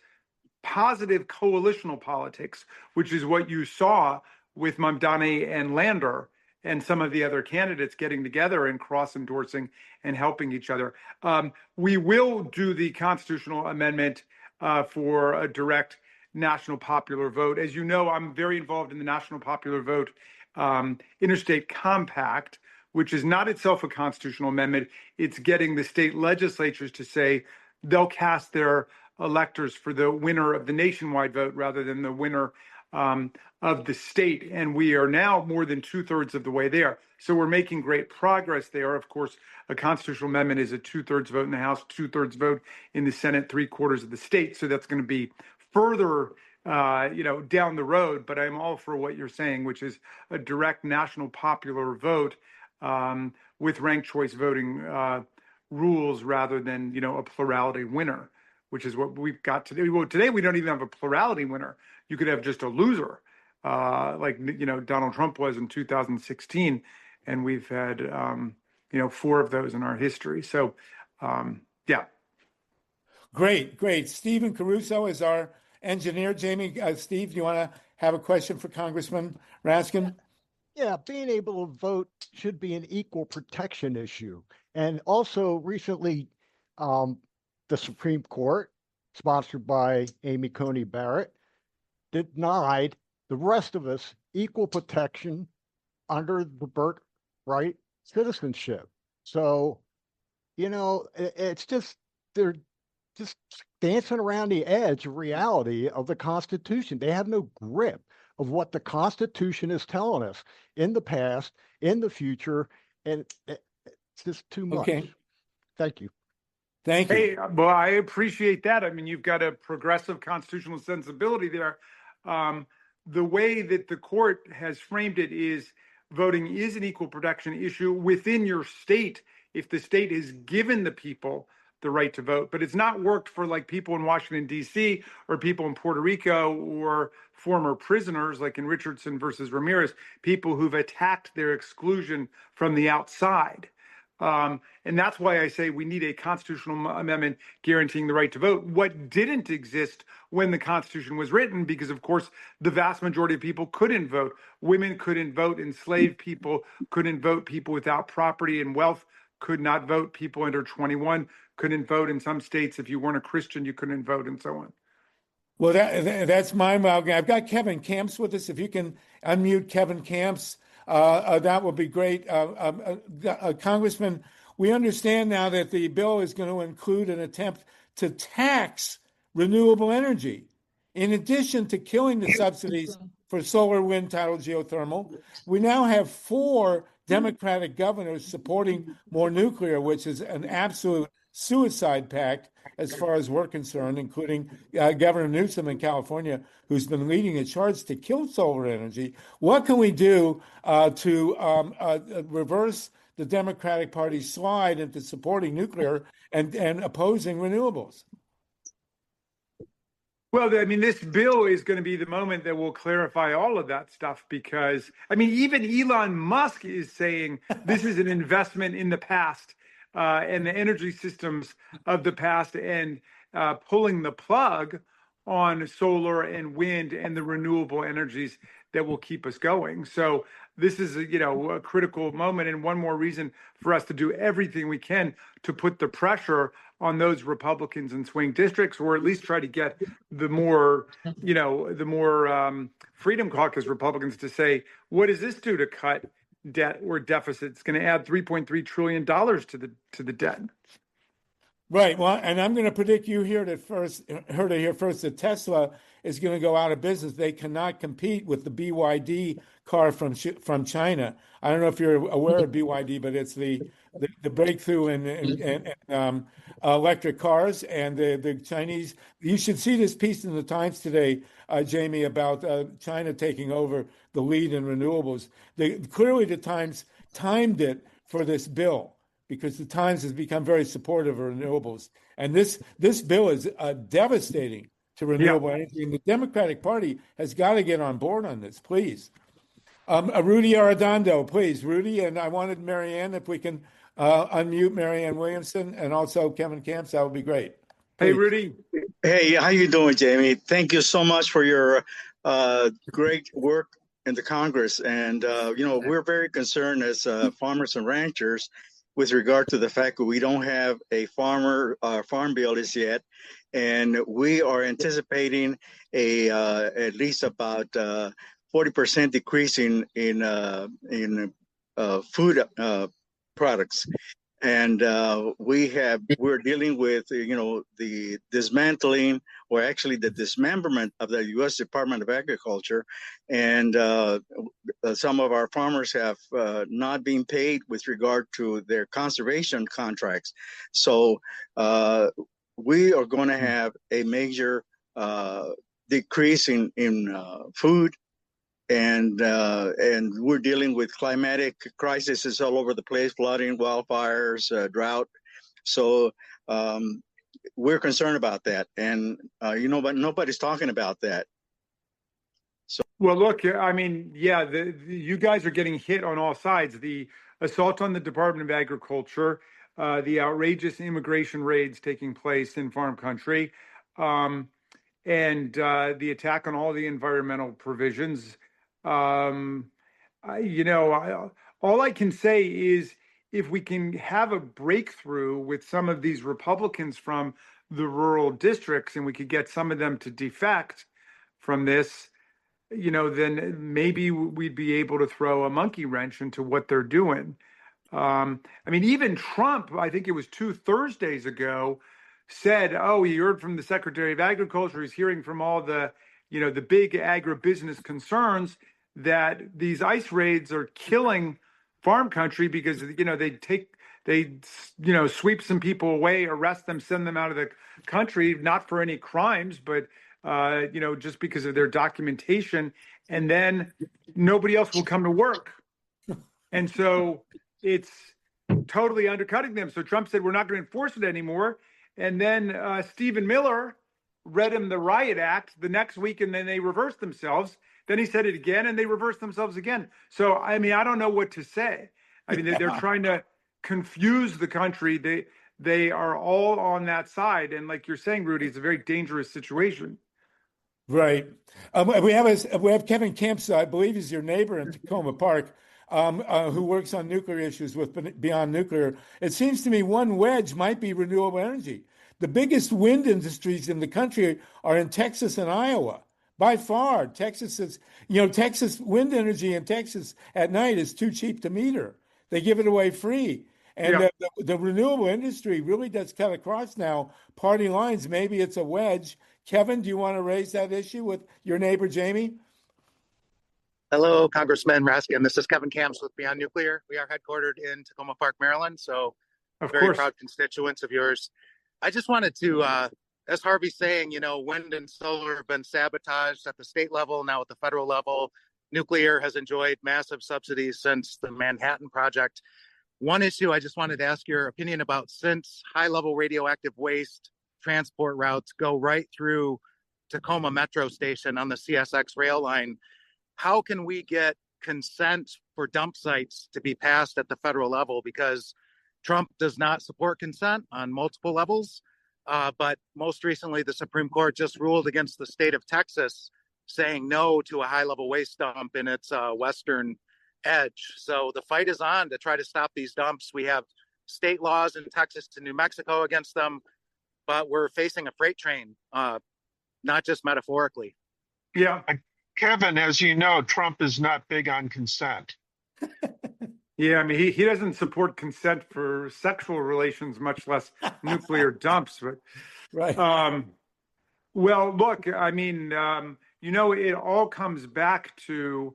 positive coalitional politics, which is what you saw with Mamdani and Lander and some of the other candidates getting together and cross-endorsing and helping each other. We will do the constitutional amendment for a direct national popular vote. As you know, I'm very involved in the National Popular Vote Interstate Compact, which is not itself a constitutional amendment. It's getting the state legislatures to say they'll cast their electors for the winner of the nationwide vote rather than the winner of the state. And we are now more than 2/3 of the way there. So we're making great progress there. Of course, a constitutional amendment is a 2/3 vote in the House, 2/3 vote in the Senate, 3/4 of the state. So that's going to be further down the road, but I'm all for what you're saying, which is a direct national popular vote with ranked choice voting rules rather than, a plurality winner, which is what we've got today. Well, today we don't even have a plurality winner. You could have just a loser, like, Donald Trump was in 2016, and we've had, 4 of those in our history. So, yeah. Great. Stephen Caruso is our engineer. Jamie, Steve, do you want to have a question for Congressman Raskin? Yeah, being able to vote should be an equal protection issue. And also recently, um, the Supreme Court, sponsored by Amy Coney Barrett, denied the rest of us equal protection under the birthright citizenship. So, it's just they're just dancing around the edge of reality of the Constitution. They have no grip of what the Constitution is telling us in the past, in the future, and it's just too much. Okay. Thank you. Thank you. Hey, well, I appreciate that. I mean, you've got a progressive constitutional sensibility there. The way that the court has framed it is voting is an equal protection issue within your state if the state has given the people the right to vote. But it's not worked for like people in Washington, D.C. or people in Puerto Rico or former prisoners like in Richardson versus Ramirez, people who've attacked their exclusion from the outside. And that's why I say we need a constitutional amendment guaranteeing the right to vote. What didn't exist when the Constitution was written, because of course, the vast majority of people couldn't vote. Women couldn't vote, enslaved people couldn't vote, people without property and wealth could not vote, people under 21 couldn't vote. In some states, if you weren't a Christian, you couldn't vote, and so on. Well, that's mind-boggling. I've got Kevin Camps with us. If you can unmute Kevin Camps, that would be great. Congressman, we understand now that the bill is going to include an attempt to tax renewable energy. In addition to killing the subsidies for solar, wind, tidal, geothermal, we now have 4 Democratic governors supporting more nuclear, which is an absolute suicide pact as far as we're concerned, including Governor Newsom in California, who's been leading a charge to kill solar energy. What can we do to reverse the Democratic Party's slide into supporting nuclear and opposing renewables? Well, I mean, this bill is going to be the moment that will clarify all of that stuff because, I mean, even Elon Musk is saying this is an investment in the past and the energy systems of the past and pulling the plug on solar and wind and the renewable energies that will keep us going. So this is a critical moment and one more reason for us to do everything we can to put the pressure on those Republicans in swing districts, or at least try to get the more Freedom Caucus Republicans to say, what does this do to cut debt or deficit? It's going to add $3.3 trillion to the debt. Right. Well, and I'm going to predict you heard it here first that Tesla is going to go out of business. They cannot compete with the BYD car from China. I don't know if you're aware of BYD, but it's the breakthrough in electric cars, and the Chinese. You should see this piece in the Times today, Jamie, about China taking over the lead in renewables. Clearly, the Times timed it for this bill, because the Times has become very supportive of renewables. And this bill is devastating to renewable energy. And the Democratic Party has got to get on board on this, please. Rudy Arredondo, please. Rudy, and I wanted Marianne, if we can unmute Marianne Williamson and also Kevin Camps, that would be great. Please. Hey, Rudy. Hey, how you doing, Jamie? Thank you so much for your great work in the Congress. And, we're very concerned as farmers and ranchers with regard to the fact that we don't have a farm bill as yet, and we are anticipating at least about 40% decrease in food products, and we're dealing with the dismantling, or actually the dismemberment of the U.S. Department of Agriculture, and some of our farmers have not been paid with regard to their conservation contracts. So we are going to have a major decrease in food, and we're dealing with climatic crises all over the place: flooding, wildfires, drought. So we're concerned about that, and but nobody's talking about that. So, well, look, I mean, you guys are getting hit on all sides. The assault on the Department of Agriculture, the outrageous immigration raids taking place in farm country, and the attack on all the environmental provisions. all I can say is if we can have a breakthrough with some of these Republicans from the rural districts and we could get some of them to defect from this, then maybe we'd be able to throw a monkey wrench into what they're doing. I mean, even Trump, I think it was 2 Thursdays ago, said, "Oh, he heard from the Secretary of Agriculture. He's hearing from all the big agribusiness concerns that these ICE raids are killing farm country because they sweep some people away, arrest them, send them out of the country, not for any crimes, but just because of their documentation, and then nobody else will come to work, and so it's totally undercutting them." So Trump said, "We're not going to enforce it anymore." And then Stephen Miller read him the riot act the next week, and then they reversed themselves. Then he said it again, and they reversed themselves again. So, I mean, I don't know what to say. I mean, they're trying to confuse the country. They are all on that side. And like you're saying, Rudy, it's a very dangerous situation. Right. We have Kevin Camps, I believe he's your neighbor in Tacoma Park, who works on nuclear issues with Beyond Nuclear. It seems to me one wedge might be renewable energy. The biggest wind industries in the country are in Texas and Iowa. By far, Texas wind energy in Texas at night is too cheap to meter. They give it away free. And Yeah. the renewable industry really does cut across now party lines. Maybe it's a wedge. Kevin, do you want to raise that issue with your neighbor, Jamie? Hello, Congressman Raskin. This is Kevin Camps with Beyond Nuclear. We are headquartered in Tacoma Park, Maryland, so Of very course. proud constituents of yours. I just wanted to, as Harvey's saying, wind and solar have been sabotaged at the state level, now at the federal level. Nuclear has enjoyed massive subsidies since the Manhattan Project. One issue I just wanted to ask your opinion about, since high-level radioactive waste transport routes go right through Tacoma Metro Station on the CSX rail line, how can we get consent for dump sites to be passed at the federal level? Because Trump does not support consent on multiple levels. But most recently, the Supreme Court just ruled against the state of Texas, saying no to a high-level waste dump in its western edge. So the fight is on to try to stop these dumps. We have state laws in Texas to New Mexico against them, but we're facing a freight train, not just metaphorically. Yeah. Kevin, as you know, Trump is not big on consent. Yeah, I mean, he doesn't support consent for sexual relations, much less nuclear dumps. But Right. well, look, I mean, it all comes back to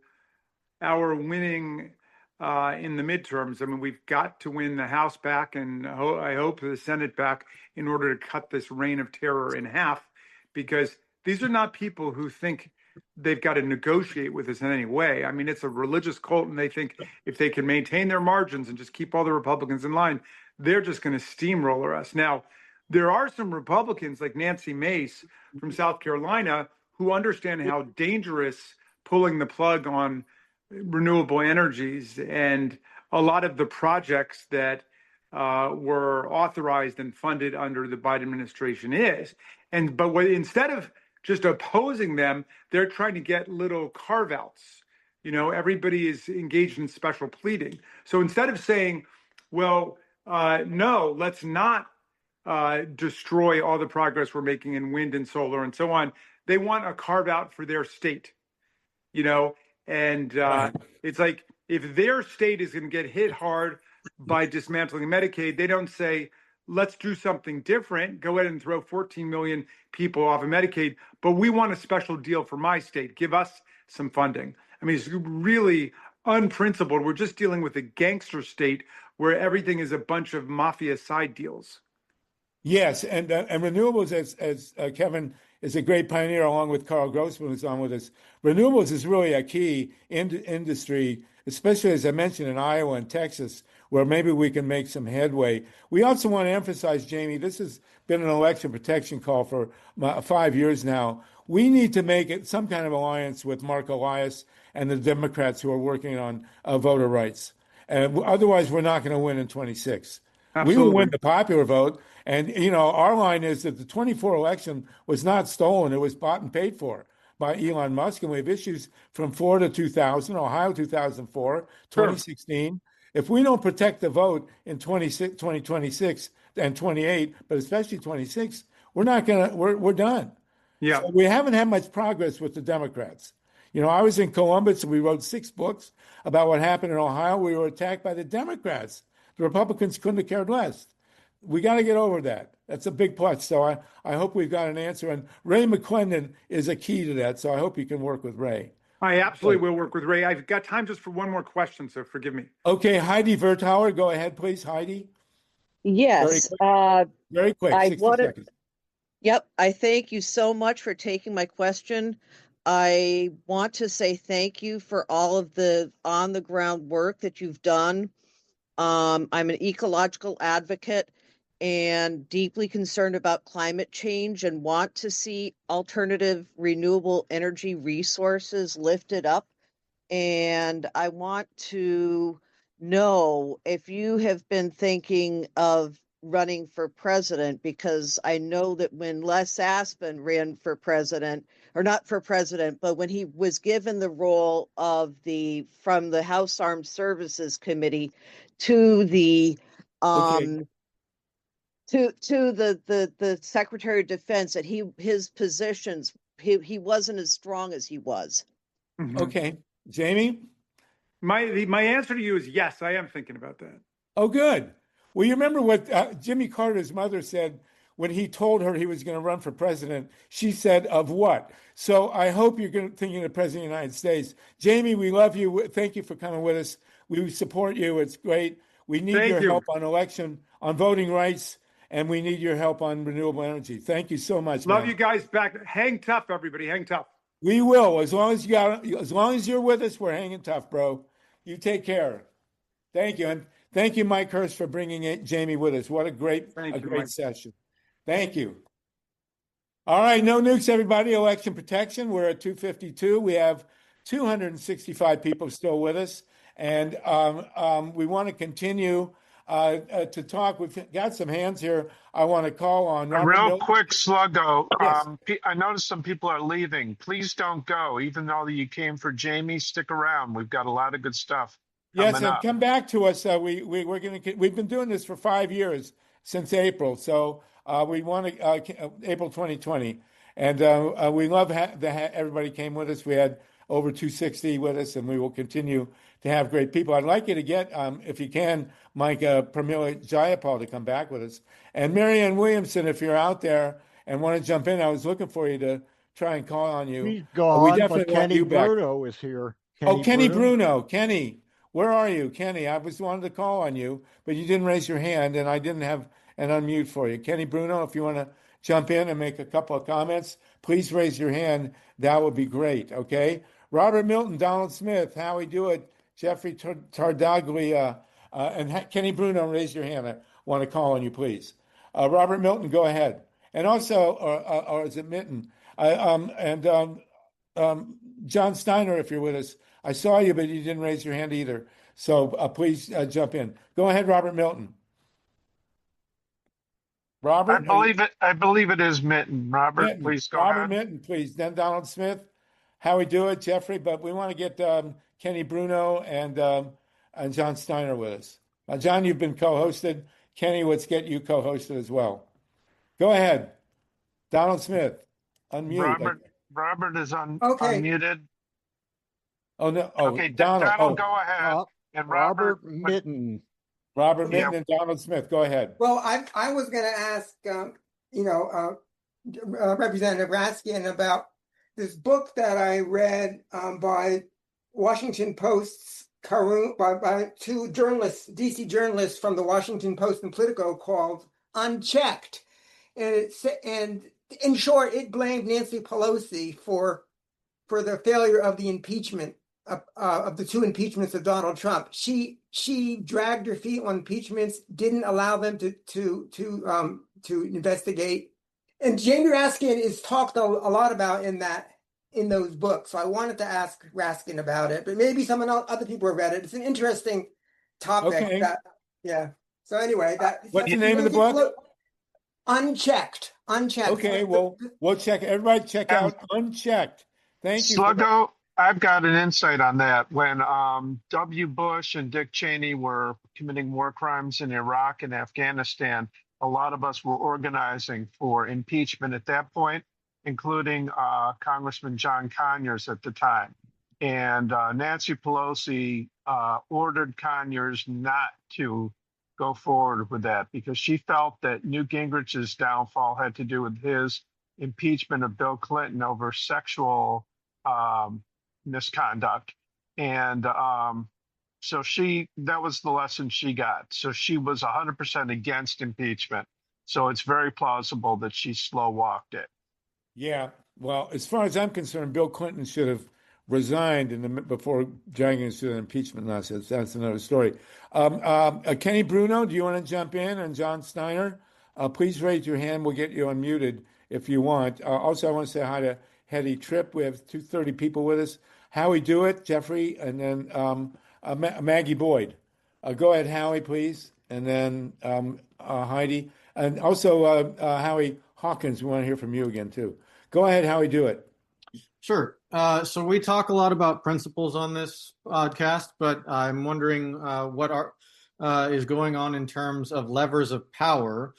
our winning in the midterms. I mean, we've got to win the House back, and I hope the Senate back in order to cut this reign of terror in half, because these are not people who think they've got to negotiate with us in any way. I mean, it's a religious cult, and they think if they can maintain their margins and just keep all the Republicans in line, they're just going to steamroller us. Now, there are some Republicans like Nancy Mace from South Carolina who understand how dangerous pulling the plug on renewable energies and a lot of the projects that were authorized and funded under the Biden administration is. But instead of just opposing them, they're trying to get little carve outs. Everybody is engaged in special pleading. So instead of saying, well, no, let's not destroy all the progress we're making in wind and solar and so on, they want a carve out for their state, and it's like if their state is going to get hit hard by dismantling Medicaid, they don't say, let's do something different. Go ahead and throw 14 million people off of Medicaid, but we want a special deal for my state. Give us some funding. I mean, it's really unprincipled. We're just dealing with a gangster state where everything is a bunch of mafia side deals. Yes, and renewables, as Kevin is a great pioneer, along with Carl Grossman, who's on with us. Renewables is really a key industry, especially as I mentioned in Iowa and Texas, where maybe we can make some headway. We also want to emphasize, Jamie, this has been an election protection call for 5 years now. We need to make it some kind of alliance with Mark Elias and the Democrats who are working on voter rights. Otherwise, we're not going to win in 26. We will win the popular vote. And, our line is that the 24 election was not stolen. It was bought and paid for by Elon Musk, and we have issues from Florida 2000, Ohio 2004, 2016. If we don't protect the vote in 2026 and 28, but especially 26, we're done. Yeah. So we haven't had much progress with the Democrats. You know, I was in Columbus and we wrote 6 books about what happened in Ohio. We were attacked by the Democrats. The Republicans couldn't have cared less. We got to get over that. That's a big plus. So I hope we've got an answer. And Ray McClendon is a key to that. So I hope you can work with Ray. I absolutely will work with Ray. I've got time just for one more question, so forgive me. Okay, Heidi Vertauer, go ahead, please, Heidi. Yes. Very quick, I 60 wanted, seconds. Yep. I thank you so much for taking my question. I want to say thank you for all of the on the ground work that you've done. I'm an ecological advocate and deeply concerned about climate change and want to see alternative renewable energy resources lifted up. And I want to know if you have been thinking of running for president, because I know that when Les Aspin ran for president, or not for president, but when he was given the role of from the House Armed Services Committee to the Okay. the Secretary of Defense, that his positions, he wasn't as strong as he was. Okay. Jamie? My answer to you is yes, I am thinking about that. Oh, good. Well, you remember what Jimmy Carter's mother said when he told her he was going to run for president? She said, of what? So I hope you're thinking of President of the United States. Jamie, we love you. Thank you for coming with us. We support you. It's great. We need your help on on voting rights, and we need your help on renewable energy. Thank you so much. Love man. you guys back. Hang tough, everybody. Hang tough. We will. As long as you're with us, we're hanging tough, bro. You take care. Thank you. And thank you, Mike Hurst, for bringing Jamie with us. What a great session. Thank you. All right, no nukes, everybody. Election protection. We're at 252. We have 265 people still with us. And we want to continue to talk. We've got some hands here. I want to call on A Robert real Milton. quick sluggo. Yes. I noticed some people are leaving. Please don't go. Even though you came for Jamie, stick around. We've got a lot of good stuff. Yes, and come back to us. We've been doing this for 5 years since April, so we want to April 2020, and we love that everybody came with us. We had over 260 with us, and we will continue to have great people. I'd like you to get, if you can, Mike Pramila Jayapal to come back with us, and Marianne Williamson, if you're out there and want to jump in. I was looking for you to try and call on you. He's gone, we definitely but want Kenny you back. Bruno is here. Kenny Bruno. Kenny. Where are you, Kenny? I wanted to call on you, but you didn't raise your hand, and I didn't have an unmute for you. Kenny Bruno, if you want to jump in and make a couple of comments, please raise your hand. That would be great, okay? Robert Milton, Donald Smith, Howie Dewitt, Jeffrey Tardaglia, and Kenny Bruno, raise your hand. I want to call on you, please. Robert Milton, go ahead. And also, or is it Mitten? John Steiner, if you're with us. I saw you, but you didn't raise your hand either. So please jump in. Go ahead, Robert Milton. Robert? I believe it is Mitten. Robert, Mitten. please go Robert ahead. Mitten, please. Then Donald Smith. Howie Dewitt, Jeffrey, but we want to get Kenny Bruno and John Steiner with us. John, you've been co-hosted. Kenny, let's get you co-hosted as well. Go ahead. Donald Smith, unmute. Robert is unmuted. Oh, no. Oh, okay, Donald. Go ahead. And Robert Mitten. Robert Mitten and Donald Smith. Go ahead. Well, I was going to ask, Representative Raskin about this book that I read by Washington Post's by 2 journalists, DC journalists from the Washington Post and Politico, called Unchecked, and in short, it blamed Nancy Pelosi for the failure of the impeachment of the 2 impeachments of Donald Trump. She dragged her feet on impeachments, didn't allow them to investigate. And Jamie Raskin is talked a lot about in those books. So I wanted to ask Raskin about it, but maybe other people have read it. It's an interesting topic. Okay. So anyway, what's the name of the book? Unchecked. Okay, well, we'll check. Everybody check out Unchecked. Thank you for that. Sluggo, I've got an insight on that. When W. Bush and Dick Cheney were committing war crimes in Iraq and Afghanistan, a lot of us were organizing for impeachment at that point, including Congressman John Conyers at the time. And Nancy Pelosi ordered Conyers not to go forward with that because she felt that Newt Gingrich's downfall had to do with his impeachment of Bill Clinton over sexual misconduct. And so that was the lesson she got. So she was 100% against impeachment. So it's very plausible that she slow walked it. Yeah, well, as far as I'm concerned, Bill Clinton should have resigned before dragging us to the impeachment nonsense. That's another story. Kenny Bruno, do you want to jump in? And John Steiner, please raise your hand. We'll get you unmuted if you want. Also, I want to say hi to Hetty Tripp. We have 230 people with us. Howie Dewitt, Jeffrey, and then Maggie Boyd. Go ahead, Howie, please. And then Heidi. And also Howie Hawkins, we want to hear from you again, too. Go ahead, Howie Dewitt. Sure. So we talk a lot about principles on this podcast, but I'm wondering what is going on in terms of levers of power.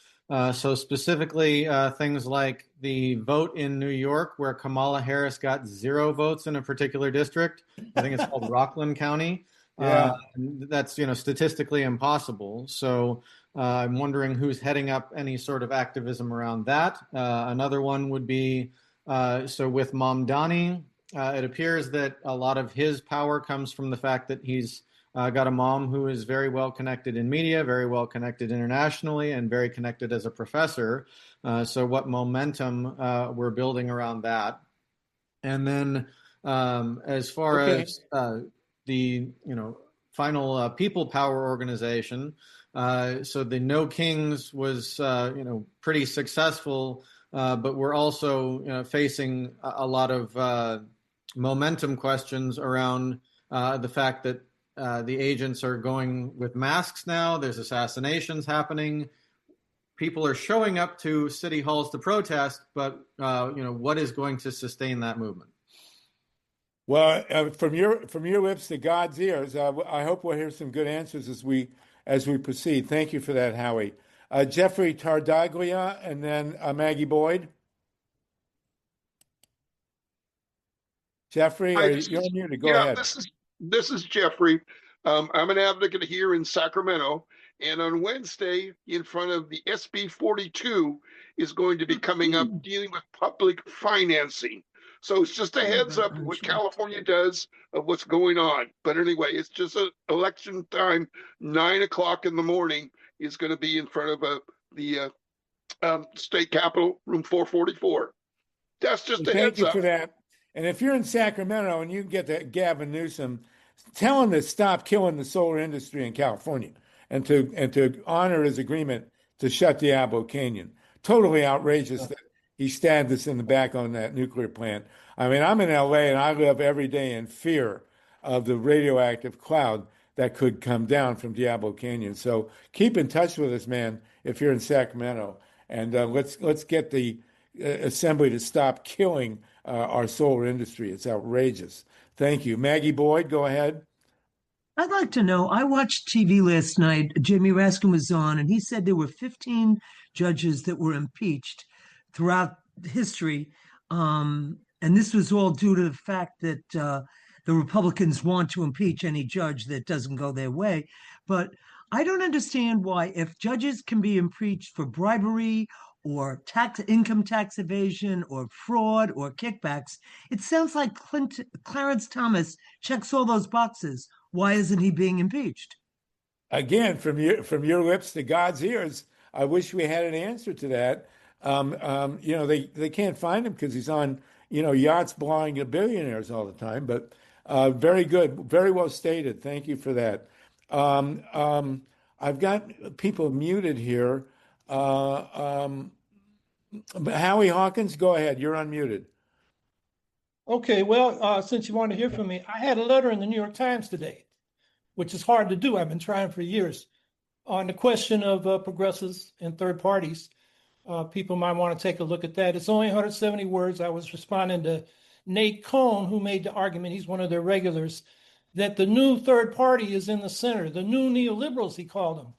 So specifically things like the vote in New York where Kamala Harris got 0 votes in a particular district. I think it's called Rockland County. Yeah. That's, statistically impossible. So I'm wondering who's heading up any sort of activism around that. Another one would be, so with Mamdani, it appears that a lot of his power comes from the fact that he's got a mom who is very well connected in media, very well connected internationally, and very connected as a professor. So what momentum we're building around that. And then as far as the final people power organization, so the No Kings was pretty successful, but we're also facing a lot of momentum questions around the fact that the agents are going with masks now. There's assassinations happening. People are showing up to city halls to protest, but what is going to sustain that movement? Well, from your lips to God's ears, I hope we'll hear some good answers as we proceed. Thank you for that, Howie. Jeffrey Tardaglia, and then Maggie Boyd. Jeffrey, you're muted. Go ahead. This is Jeffrey. I'm an advocate here in Sacramento, and on Wednesday, in front of the SB 42 is going to be coming up dealing with public financing. So it's just a heads up of what California does of what's going on. But anyway, it's just an election time. 9 o'clock in the morning is going to be in front of the state capitol, room 444. That's just a heads up. Thank you for that. And if you're in Sacramento and you can get that Gavin Newsom, tell him to stop killing the solar industry in California and to honor his agreement to shut Diablo Canyon. Totally outrageous that he stabbed us in the back on that nuclear plant. I mean, I'm in LA and I live every day in fear of the radioactive cloud that could come down from Diablo Canyon. So keep in touch with us, man, if you're in Sacramento. And let's get the assembly to stop killing our solar industry. It's outrageous. Thank you. Maggie Boyd, go ahead. I'd like to know, I watched TV last night. Jamie Raskin was on, and he said there were 15 judges that were impeached throughout history. And this was all due to the fact that the Republicans want to impeach any judge that doesn't go their way. But I don't understand why, if judges can be impeached for bribery or income tax evasion or fraud or kickbacks, it sounds like Clarence Thomas checks all those boxes. Why isn't he being impeached? Again, from your lips to God's ears, I wish we had an answer to that. They can't find him because he's on, yachts belonging to billionaires all the time. But very good, very well stated. Thank you for that. I've got people muted here. Howie Hawkins, go ahead. You're unmuted. Okay, well, since you want to hear from me, I had a letter in the New York Times today, which is hard to do. I've been trying for years on the question of progressives and third parties. People might want to take a look at that. It's only 170 words. I was responding to Nate Cohn, who made the argument, he's one of their regulars, that the new third party is in the center, the new neoliberals, he called them.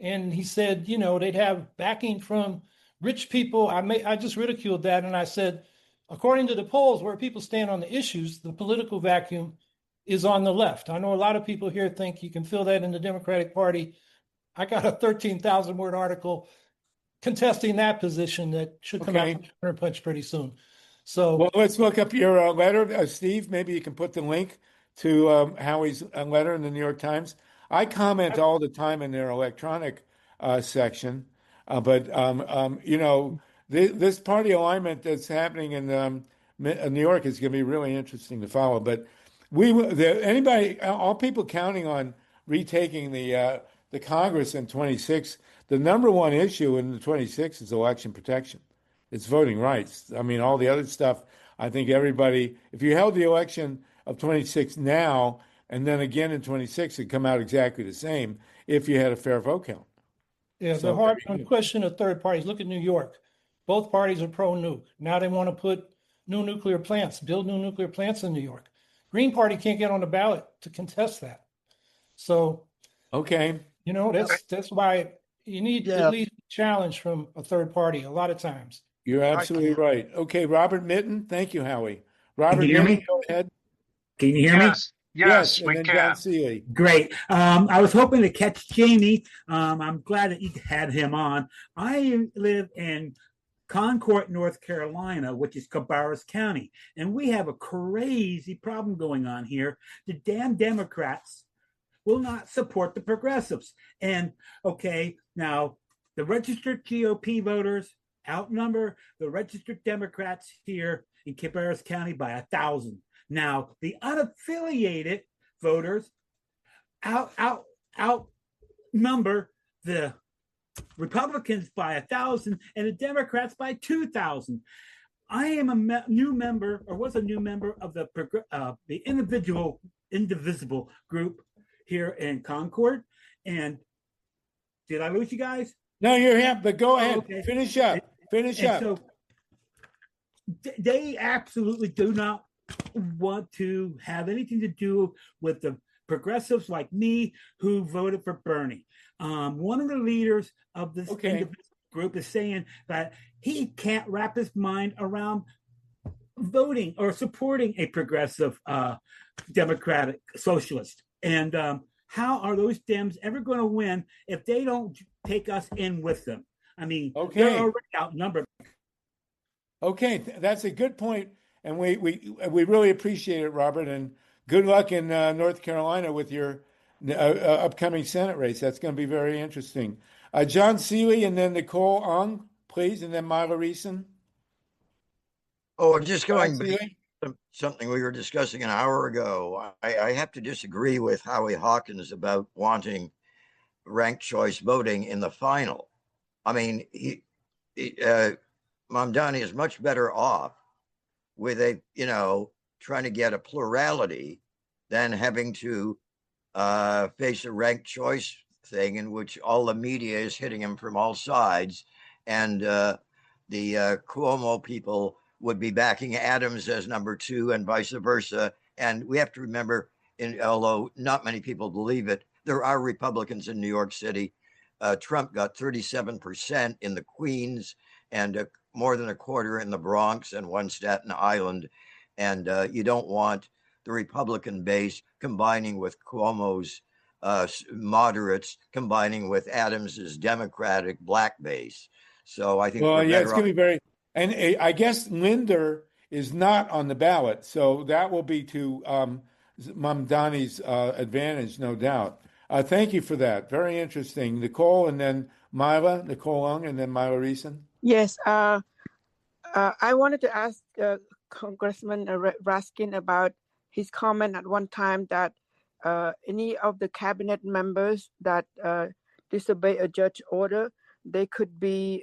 And he said, they'd have backing from rich people. I just ridiculed that. And I said, according to the polls, where people stand on the issues, the political vacuum is on the left. I know a lot of people here think you can fill that in the Democratic Party. I got a 13,000 word article contesting that position that should come out from Punch pretty soon. So, well, let's look up your letter, Steve. Maybe you can put the link to Howie's letter in the New York Times. I comment all the time in their electronic section, but this party alignment that's happening in New York is going to be really interesting to follow. But all people counting on retaking the Congress in 26, the number one issue in the 26 is election protection. It's voting rights. I mean, all the other stuff, I think everybody, if you held the election of 26 now and then again in 26, it'd come out exactly the same if you had a fair vote count. Yeah, So, the hard question of third parties. Look at New York. Both parties are pro-nuke. Now they want to put new nuclear plants, build new nuclear plants in New York. Green Party can't get on the ballot to contest that. So, okay, that's why you need at least a challenge from a third party a lot of times. You're absolutely right. Okay, Robert Mitten. Thank you, Howie. Robert Can you hear Mitten, me? go ahead. Can you hear me? Yes, and then John Seeley. Great. I was hoping to catch Jamie. I'm glad that you had him on. I live in Concord, North Carolina, which is Cabarrus County, and we have a crazy problem going on here. The damn Democrats will not support the progressives. And okay, now the registered GOP voters outnumber the registered Democrats here in Cabarrus County by 1,000. Now the unaffiliated voters outnumber the Republicans by 1,000 and the Democrats by 2,000. I am a new member, or was a new member of the indivisible group here in Concord. And did I lose you guys? No, you're here, but go ahead. Okay. Finish up. So they absolutely do not want to have anything to do with the progressives like me who voted for Bernie. One of the leaders of this group is saying that he can't wrap his mind around voting or supporting a progressive democratic socialist. And how are those Dems ever going to win if they don't take us in with them? I mean, they're already outnumbered. Okay, that's a good point, and we really appreciate it, Robert, and good luck in North Carolina with your upcoming Senate race. That's going to be very interesting. John Seeley and then Nicole Ong, please, and then Myla Reeson. Oh, just going back to something we were discussing an hour ago, I have to disagree with Howie Hawkins about wanting ranked choice voting in the final. I mean, Mamdani is much better off with trying to get a plurality than having to face a ranked choice thing in which all the media is hitting him from all sides. And the Cuomo people would be backing Adams as number 2 and vice versa. And we have to remember, although not many people believe it, there are Republicans in New York City. Trump got 37% in the Queens and more than a quarter in the Bronx and one Staten Island. And you don't want the Republican base combining with Cuomo's moderates, combining with Adams's Democratic black base. So I think it's going to be very, and I guess Linder is not on the ballot, so that will be to Mamdani's advantage, no doubt. Thank you for that. Very interesting. Nicole and then Myla, Nicole Ong, and then Myla Reeson. Yes, I wanted to ask Congressman Raskin about his comment at one time that any of the cabinet members that disobey a judge order, they could be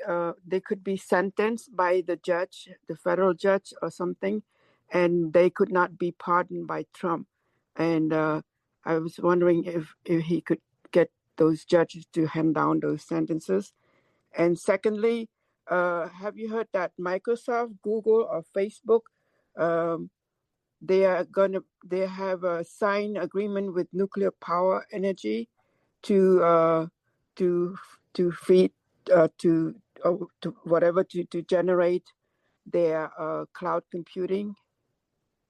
sentenced by the judge, the federal judge or something, and they could not be pardoned by Trump. And I was wondering if he could get those judges to hand down those sentences. And secondly, have you heard that Microsoft, Google, or Facebook they have a signed agreement with nuclear power energy to feed to whatever to generate their cloud computing.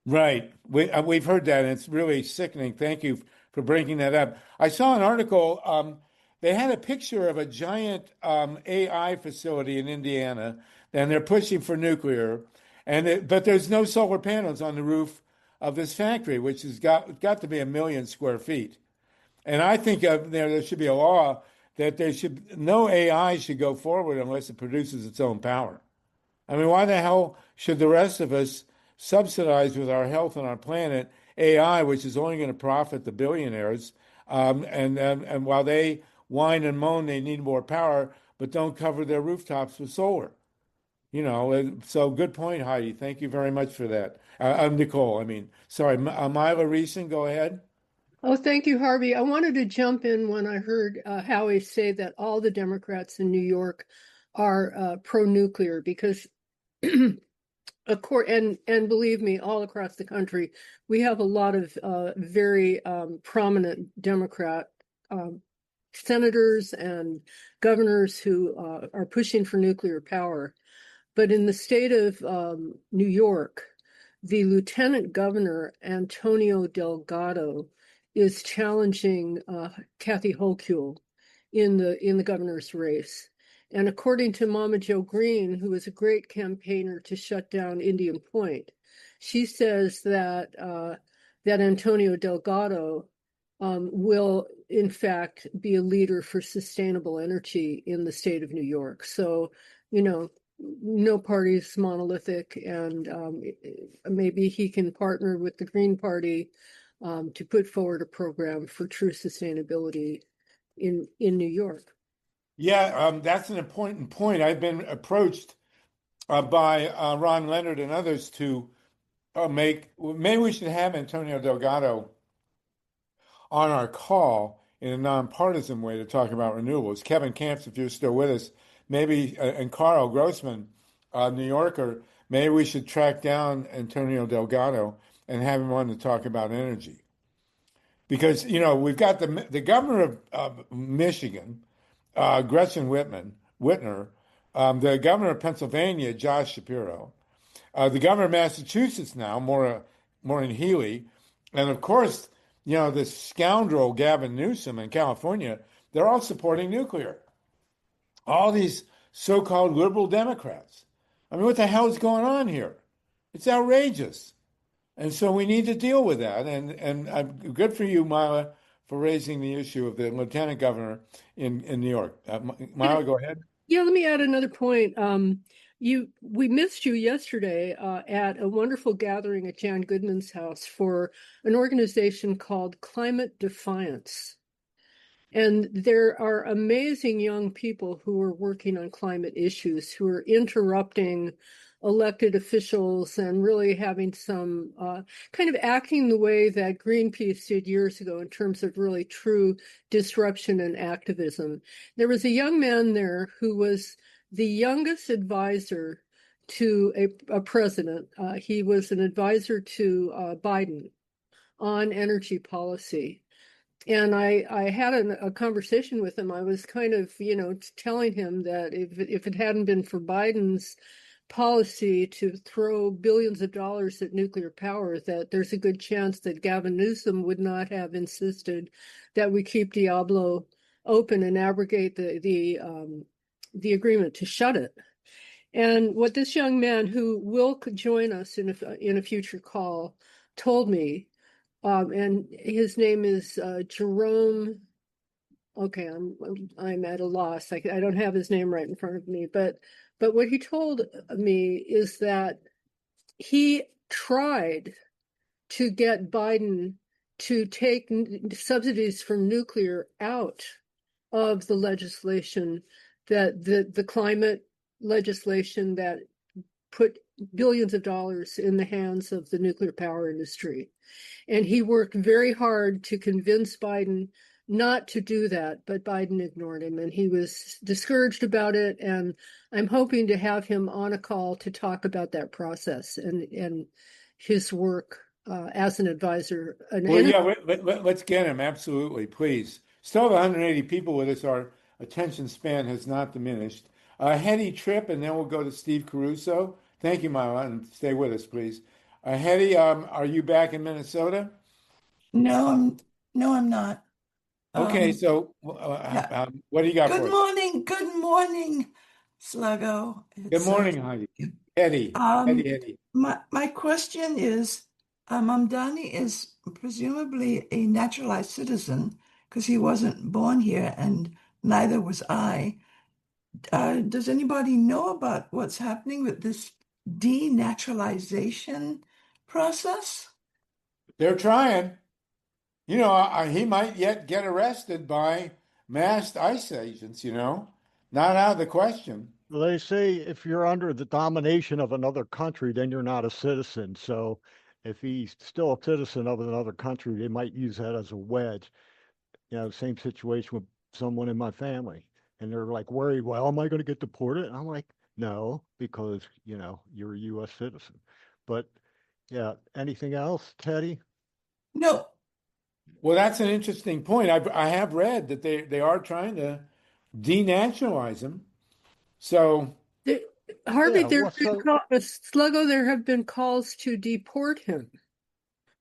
Right. We've heard that, and it's really sickening. Thank you for bringing that up. I saw an article. They had a picture of a giant AI facility in Indiana, and they're pushing for nuclear. But there's no solar panels on the roof of this factory, which has got to be 1 million square feet. And I think there should be a law that no AI should go forward unless it produces its own power. I mean, why the hell should the rest of us subsidize with our health and our planet AI, which is only going to profit the billionaires? And while they whine and moan they need more power, but don't cover their rooftops with solar. So good point, Heidi. Thank you very much for that. Nicole, I mean, sorry, Myla Reeson, go ahead. Oh, thank you, Harvey. I wanted to jump in when I heard Howie say that all the Democrats in New York are pro-nuclear because, and believe me, all across the country, we have a lot of very prominent Democrat senators and governors who are pushing for nuclear power. But in the state of New York, the Lieutenant Governor, Antonio Delgado, is challenging Kathy Hochul in the governor's race. And according to Mama Jo Green, who is a great campaigner to shut down Indian Point, she says that that Antonio Delgado will, in fact, be a leader for sustainable energy in the state of New York. So, no party is monolithic, and maybe he can partner with the Green Party to put forward a program for true sustainability in New York. Yeah, that's an important point. I've been approached by Ron Leonard and others to maybe we should have Antonio Delgado on our call in a nonpartisan way to talk about renewables. Kevin Camps, if you're still with us, maybe, and Carl Grossman, New Yorker, maybe we should track down Antonio Delgado and have him on to talk about energy. Because, we've got the governor of Michigan, Gretchen Whitmer, the governor of Pennsylvania, Josh Shapiro, the governor of Massachusetts now, Maureen Healy, and of course, this scoundrel Gavin Newsom in California, they're all supporting nuclear. All these so-called liberal Democrats. I mean, what the hell is going on here? It's outrageous. And so we need to deal with that. And good for you, Myla, for raising the issue of the lieutenant governor in New York. Myla, go ahead. Yeah, let me add another point. We missed you yesterday at a wonderful gathering at Jan Goodman's house for an organization called Climate Defiance. And there are amazing young people who are working on climate issues, who are interrupting elected officials and really having some kind of acting the way that Greenpeace did years ago in terms of really true disruption and activism. There was a young man there who was the youngest advisor to a president. He was an advisor to Biden on energy policy. And I had a conversation with him. I was kind of, telling him that if it hadn't been for Biden's policy to throw billions of dollars at nuclear power, that there's a good chance that Gavin Newsom would not have insisted that we keep Diablo open and abrogate the agreement to shut it. And what this young man, who will join us in a future call, told me, and his name is Jerome. Okay, I'm at a loss. I don't have his name right in front of me, but what he told me is that he tried to get Biden to take subsidies from nuclear out of the legislation, that the climate legislation that put billions of dollars in the hands of the nuclear power industry. And he worked very hard to convince Biden not to do that, but Biden ignored him, and he was discouraged about it. And I'm hoping to have him on a call to talk about that process and his work as an advisor. Well, yeah, let's get him. Absolutely, please. Still have 180 people with us. Our attention span has not diminished. Hetty Tripp, and then we'll go to Steve Caruso. Thank you, Myla, and stay with us, please. Hetty, are you back in Minnesota? No, I'm not. Okay, so what do you got for us? Good morning, Sluggo. Good morning, Heidi. Hetty. My question is, Mamdani is presumably a naturalized citizen because he wasn't born here and neither was I. Does anybody know about what's happening with this denaturalization process? They're trying. You know, he might yet get arrested by masked ICE agents, not out of the question. They say if you're under the domination of another country, then you're not a citizen. So if he's still a citizen of another country, they might use that as a wedge. Same situation with someone in my family. And they're like worried, well, am I going to get deported? And I'm like, no, because, you're a U.S. citizen. But yeah, anything else, Teddy? No. Well, that's an interesting point. I have read that they are trying to denaturalize him. So, Harvey, Yeah, Sluggo, there have been calls to deport him,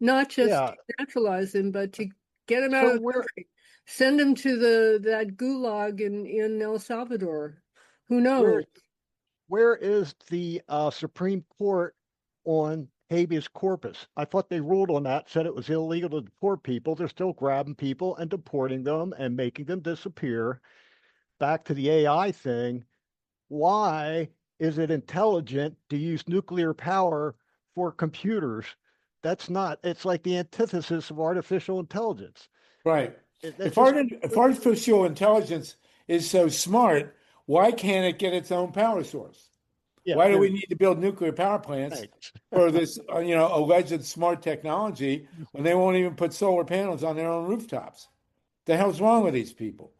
not just Yeah. naturalize him, but to get him out So of the country, send him to that gulag in El Salvador. Who knows? Where is the Supreme Court on habeas corpus? I thought they ruled on that, said it was illegal to deport people. They're still grabbing people and deporting them and making them disappear. Back to the AI thing. Why is it intelligent to use nuclear power for computers? It's like the antithesis of artificial intelligence. Right. If artificial intelligence is so smart, why can't it get its own power source? Yeah, Why do we need to build nuclear power plants for this, alleged smart technology when they won't even put solar panels on their own rooftops? The hell's wrong with these people?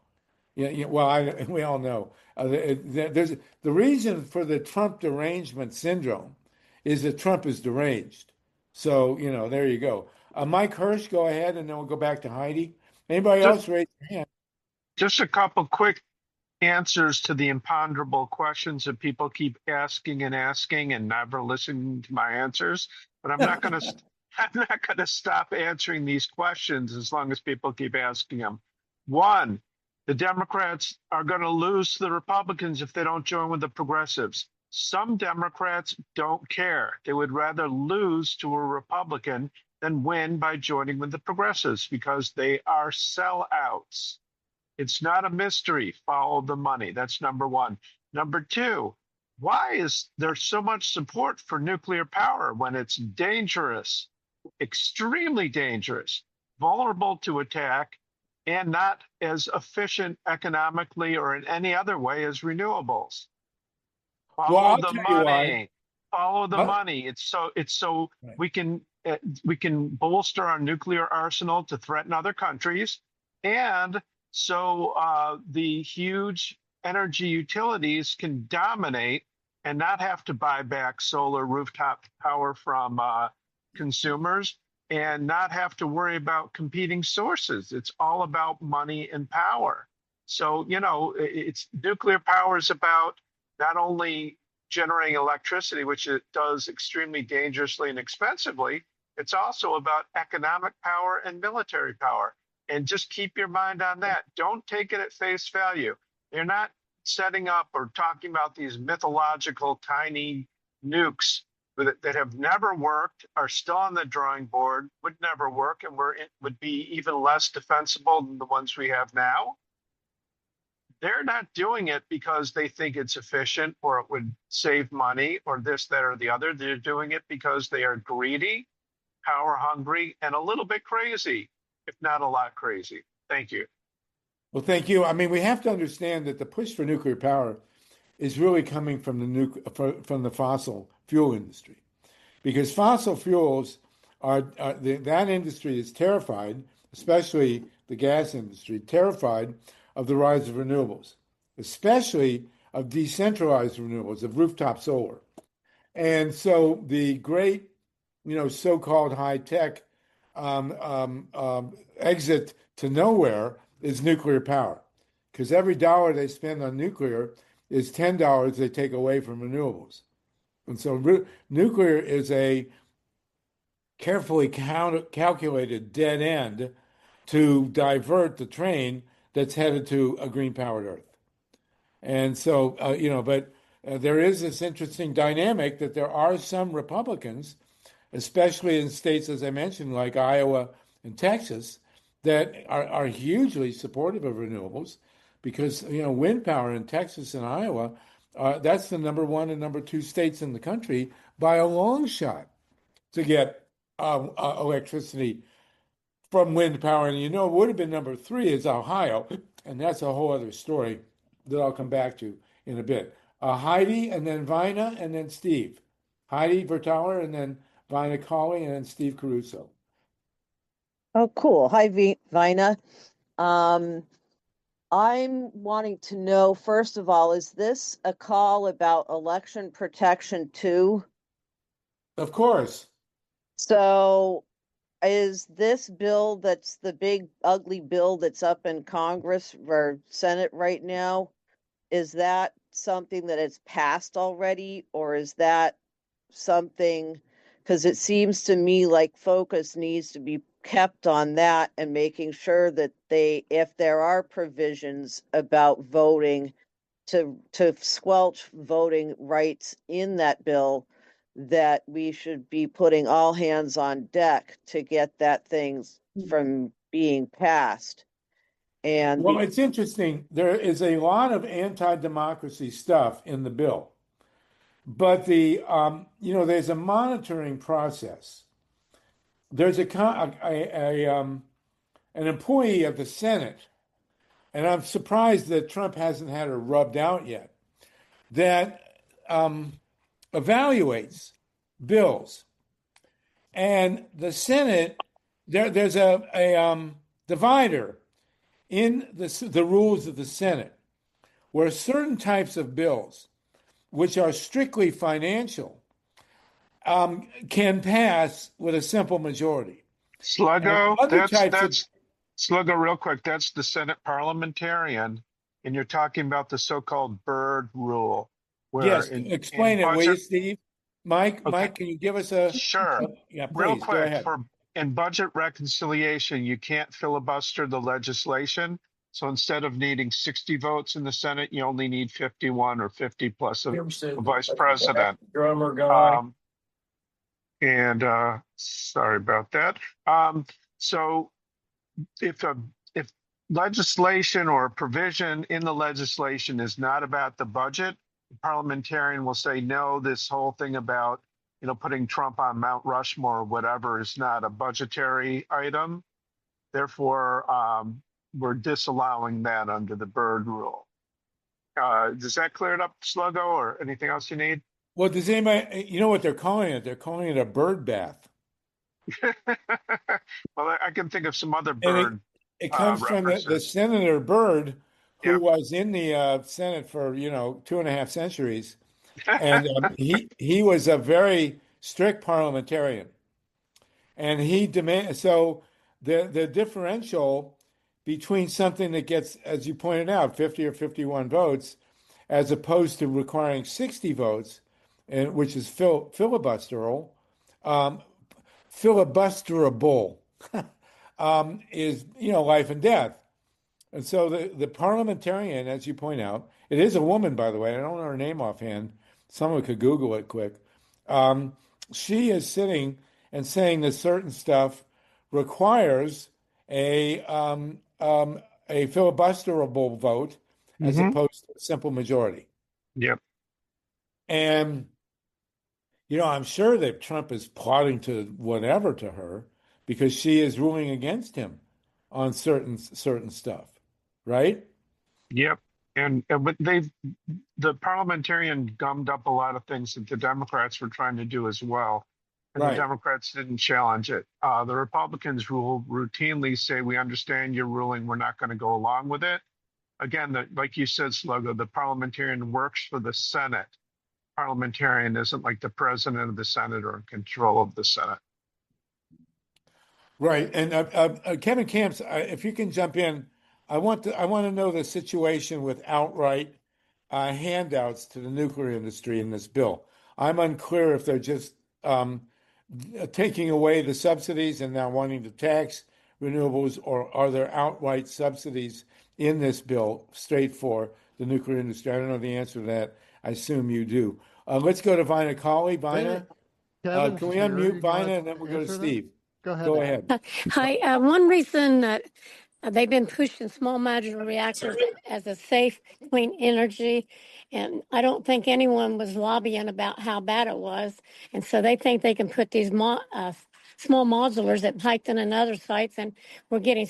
Well, we all know there's the reason for the Trump derangement syndrome is that Trump is deranged. So there you go. Mike Hirsch, go ahead, and then we'll go back to Heidi. Anybody else raise your hand? Just a couple quick answers to the imponderable questions that people keep asking and never listening to my answers. But I'm not going to I'm not going to stop answering these questions as long as people keep asking them. One, the Democrats are going to lose to the Republicans if they don't join with the progressives. Some Democrats don't care. They would rather lose to a Republican than win by joining with the progressives because they are sellouts. It's not a mystery. Follow the money. That's number one. Number two, why is there so much support for nuclear power when it's dangerous, extremely dangerous, vulnerable to attack, and not as efficient economically or in any other way as renewables? Follow the money. Follow the money. It's so we can bolster our nuclear arsenal to threaten other countries, and so the huge energy utilities can dominate and not have to buy back solar rooftop power from consumers and not have to worry about competing sources. It's all about money and power. So, it's nuclear power is about not only generating electricity, which it does extremely dangerously and expensively, it's also about economic power and military power. And just keep your mind on that. Don't take it at face value. They're not setting up or talking about these mythological tiny nukes that have never worked, are still on the drawing board, would never work, and would be even less defensible than the ones we have now. They're not doing it because they think it's efficient or it would save money or this, that, or the other. They're doing it because they are greedy, power hungry, and a little bit crazy, if not a lot crazy. Thank you. Well, thank you. I mean, we have to understand that the push for nuclear power is really coming from the fossil fuel industry, because fossil fuels that industry is terrified especially the gas industry, terrified of the rise of renewables, especially of decentralized renewables, of rooftop solar. And so the great, so-called high tech exit to nowhere is nuclear power, because every dollar they spend on nuclear is $10 they take away from renewables. And so nuclear is a carefully calculated dead end to divert the train that's headed to a green powered Earth. And so, but there is this interesting dynamic that there are some Republicans, especially in states, as I mentioned, like Iowa and Texas, that are hugely supportive of renewables because, wind power in Texas and Iowa, that's the number one and number two states in the country by a long shot to get electricity from wind power. And it would have been number three is Ohio, and that's a whole other story that I'll come back to in a bit. Heidi, and then Vina, and then Steve. Heidi Vertauer, and then Vina Colley, and then Steve Caruso. Oh, cool. Hi, Vina. I'm wanting to know, first of all, is this a call about election protection too? Of course. So is this bill that's the big ugly bill that's up in Congress or Senate right now, is that something that has passed already, or is that something, because it seems to me like focus needs to be kept on that and making sure that if there are provisions about voting to squelch voting rights in that bill, that we should be putting all hands on deck to get that thing from being passed. And well, it's interesting. There is a lot of anti-democracy stuff in the bill, but there's a monitoring process. There's an employee of the Senate, and I'm surprised that Trump hasn't had her rubbed out yet, that evaluates bills. And the Senate, there's a divider in the rules of the Senate where certain types of bills, which are strictly financial, can pass with a simple majority. Sluggo, Other that's types of Sluggo, real quick, that's the Senate parliamentarian, and you're talking about the so-called Byrd rule, where yes, in explain it, will you, budget. Steve? Mike, Okay, can you give us sure. yeah, Real please go quick, ahead. for in budget reconciliation, you can't filibuster the legislation. So instead of needing 60 votes in the Senate, you only need 51 or 50 plus a vice president. Drummer guy. And sorry about that. So if legislation or provision in the legislation is not about the budget, the parliamentarian will say, no, this whole thing about, putting Trump on Mount Rushmore or whatever is not a budgetary item. Therefore, we're disallowing that under the Byrd rule. Does that clear it up, Sluggo, or anything else you need? Well, does anybody, you know what they're calling it? They're calling it a bird bath. Well, I can think of some other And Byrd it comes from the references. Senator Byrd, who Yep. was in the Senate for 2.5 centuries, and he was a very strict parliamentarian, and he so the differential between something that gets, as you pointed out, 50 or 51 votes, as opposed to requiring 60 votes, and which is filibusterable, filibusterable. Is life and death. And so the parliamentarian, as you point out, it is a woman, by the way. I don't know her name offhand. Someone could Google it quick. She is sitting and saying that certain stuff requires a filibusterable vote as Mm-hmm. opposed to a simple majority. Yep. And I'm sure that Trump is plotting to whatever to her because she is ruling against him on certain stuff, right? Yep. And but the parliamentarian gummed up a lot of things that the Democrats were trying to do as well. and the Right. Democrats didn't challenge it. The Republicans will routinely say, "We understand your ruling. We're not going to go along with it." Again, like you said, Sluggo, the parliamentarian works for the Senate. Parliamentarian isn't like the president of the Senate or in control of the Senate. Right. And Kevin Camps, if you can jump in, I want to know the situation with outright handouts to the nuclear industry in this bill. I'm unclear if they're just taking away the subsidies and now wanting to tax renewables, or are there outright subsidies in this bill straight for the nuclear industry? I don't know the answer to that. I assume you do. Let's go to Vina Colley. Vina, can we unmute Vina and then we'll go to Steve? Go ahead. Go ahead. Hi. One reason that they've been pushing small modular reactors as a safe, clean energy, and I don't think anyone was lobbying about how bad it was, and so they think they can put these small modulars at Piketon and other sites, and we're getting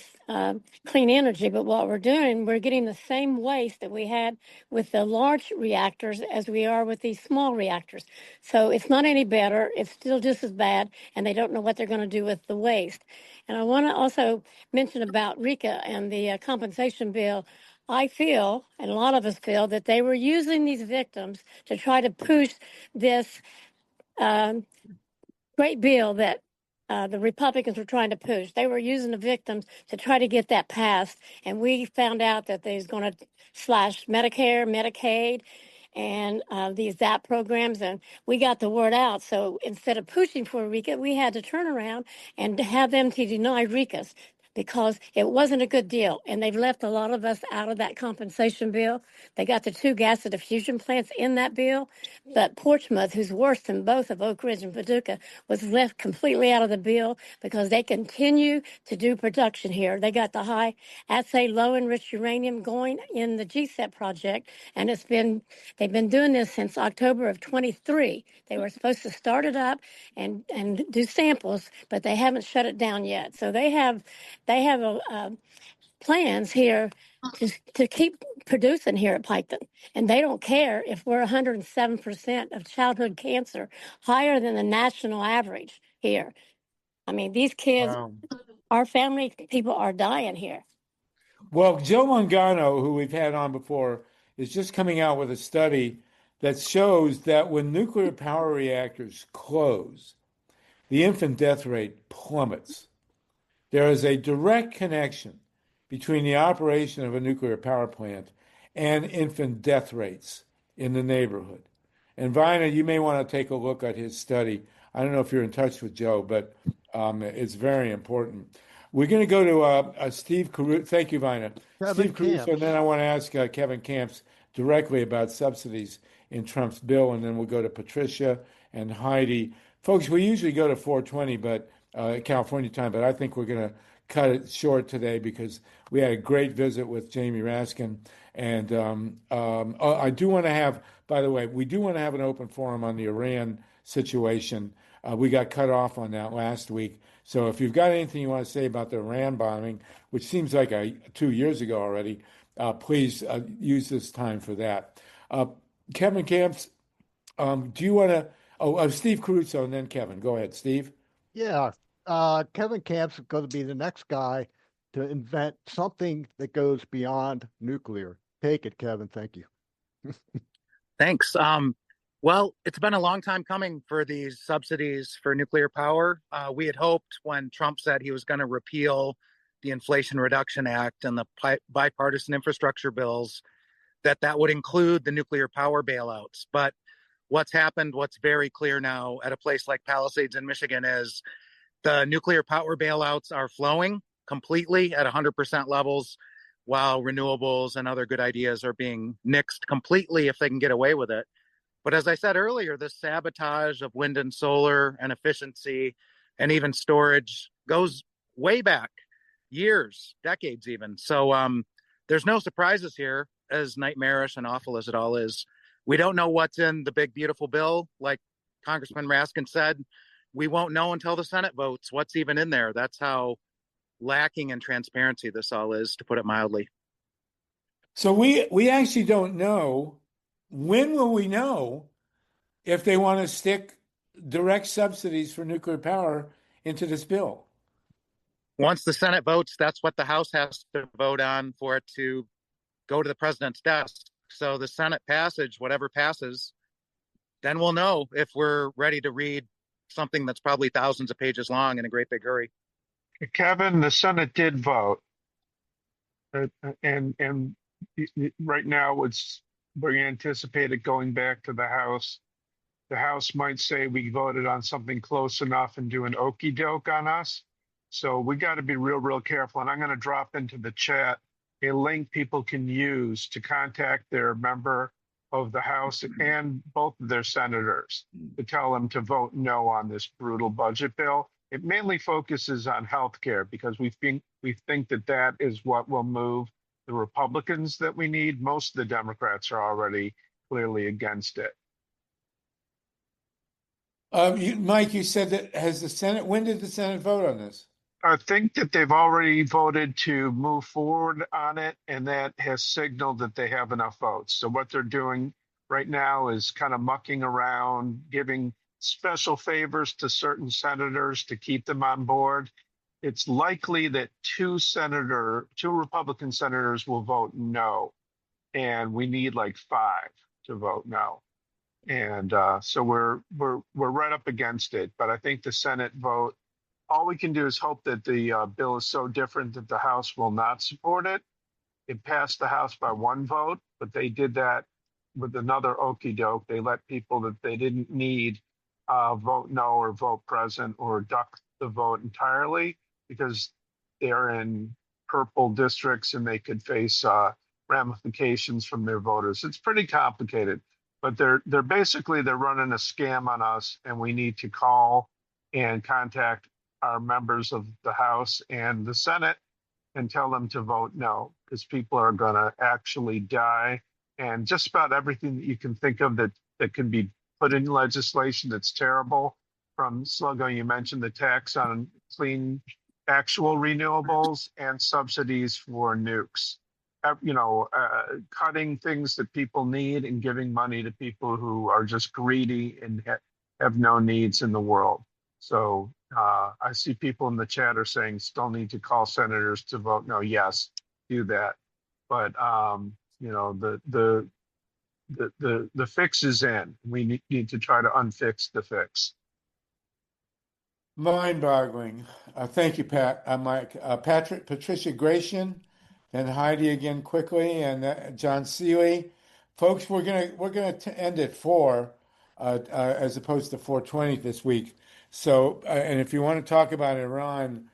clean energy. But what we're doing, we're getting the same waste that we had with the large reactors as we are with these small reactors. So it's not any better. It's still just as bad, and they don't know what they're going to do with the waste. And I want to also mention about RECA and the compensation bill. I feel, and a lot of us feel, that they were using these victims to try to push this great bill that the Republicans were trying to push. They were using the victims to try to get that passed. And we found out that they was going to slash Medicare, Medicaid, and these ZAP programs, and we got the word out. So instead of pushing for RECA, we had to turn around and have them to deny RECAs because it wasn't a good deal. And they've left a lot of us out of that compensation bill. They got the 2 gas diffusion plants in that bill, but Portsmouth, who's worse than both of Oak Ridge and Paducah, was left completely out of the bill because they continue to do production here. They got the high assay low enriched uranium going in the GSEP project, and they've been doing this since October of 23. They were supposed to start it up and do samples, but they haven't shut it down yet. So they have plans here to keep producing here at Piketon. And they don't care if we're 107% of childhood cancer, higher than the national average here. I mean, these kids, our family people are dying here. Well, Joe Mangano, who we've had on before, is just coming out with a study that shows that when nuclear power reactors close, the infant death rate plummets. There is a direct connection between the operation of a nuclear power plant and infant death rates in the neighborhood. And Vina, you may want to take a look at his study. I don't know if you're in touch with Joe, but it's very important. We're going to go to Steve Caruso. Thank you, Vina. Steve Caruso, and then I want to ask Kevin Camps directly about subsidies in Trump's bill, and then we'll go to Patricia and Heidi. Folks, we usually go to 4:20, but California time, but I think we're going to cut it short today because we had a great visit with Jamie Raskin. And I do want to have, by the way, we do want to have an open forum on the Iran situation. We got cut off on that last week. So if you've got anything you want to say about the Iran bombing, which seems like 2 years ago already, please use this time for that. Kevin Camps, do you want to? Steve Caruso and then Kevin. Go ahead, Steve. Yeah. Kevin Camps is going to be the next guy to invent something that goes beyond nuclear. Take it, Kevin. Thank you. Thanks. Well, it's been a long time coming for these subsidies for nuclear power. We had hoped when Trump said he was going to repeal the Inflation Reduction Act and the bipartisan infrastructure bills, that would include the nuclear power bailouts. But what's happened, what's very clear now at a place like Palisades in Michigan is the nuclear power bailouts are flowing completely at 100% levels, while renewables and other good ideas are being nixed completely if they can get away with it. But as I said earlier, the sabotage of wind and solar and efficiency and even storage goes way back, years, decades even. So there's no surprises here, as nightmarish and awful as it all is. We don't know what's in the big, beautiful bill. Like Congressman Raskin said, we won't know until the Senate votes what's even in there. That's how lacking in transparency this all is, to put it mildly. So we actually don't know. When will we know if they want to stick direct subsidies for nuclear power into this bill? Once the Senate votes, that's what the House has to vote on for it to go to the president's desk. So the Senate passage, whatever passes, then we'll know if we're ready to read something that's probably thousands of pages long in a great big hurry. Kevin, the Senate did vote, and right now it's we anticipate it going back to the House. The House might say we voted on something close enough and do an okey doke on us. So we got to be real careful. And I'm going to drop into the chat a link people can use to contact their member of the House and both of their senators to tell them to vote no on this brutal budget bill. It mainly focuses on health care because we think that that is what will move the Republicans that we need. Most of the Democrats are already clearly against it. Mike, you said that when did the Senate vote on this? I think that they've already voted to move forward on it, and that has signaled that they have enough votes. So what they're doing right now is kind of mucking around, giving special favors to certain senators to keep them on board. It's likely that two Republican senators will vote no, and we need like 5 to vote no. And so we're right up against it. But I think the Senate vote, all we can do is hope that the bill is so different that the House will not support it. It passed the House by 1 vote, but they did that with another okey doke. They let people that they didn't need vote no or vote present or duck the vote entirely because they're in purple districts and they could face ramifications from their voters. It's pretty complicated, but they're running a scam on us, and we need to call and contact our members of the House and the Senate and tell them to vote no, because people are going to actually die. And just about everything that you can think of that can be put in legislation that's terrible. From Sluggo, you mentioned the tax on clean actual renewables and subsidies for nukes. Cutting things that people need and giving money to people who are just greedy and have no needs in the world. So I see people in the chat are saying still need to call senators to vote no. Yes, do that. But the fix is in. We need to try to unfix the fix. Mind-boggling. Thank you, Pat. Mike. Patricia Gratian, then Heidi again quickly, and John Seeley. Folks, we're gonna end at 4, as opposed to 4:20 this week. So, and if you want to talk about Iran,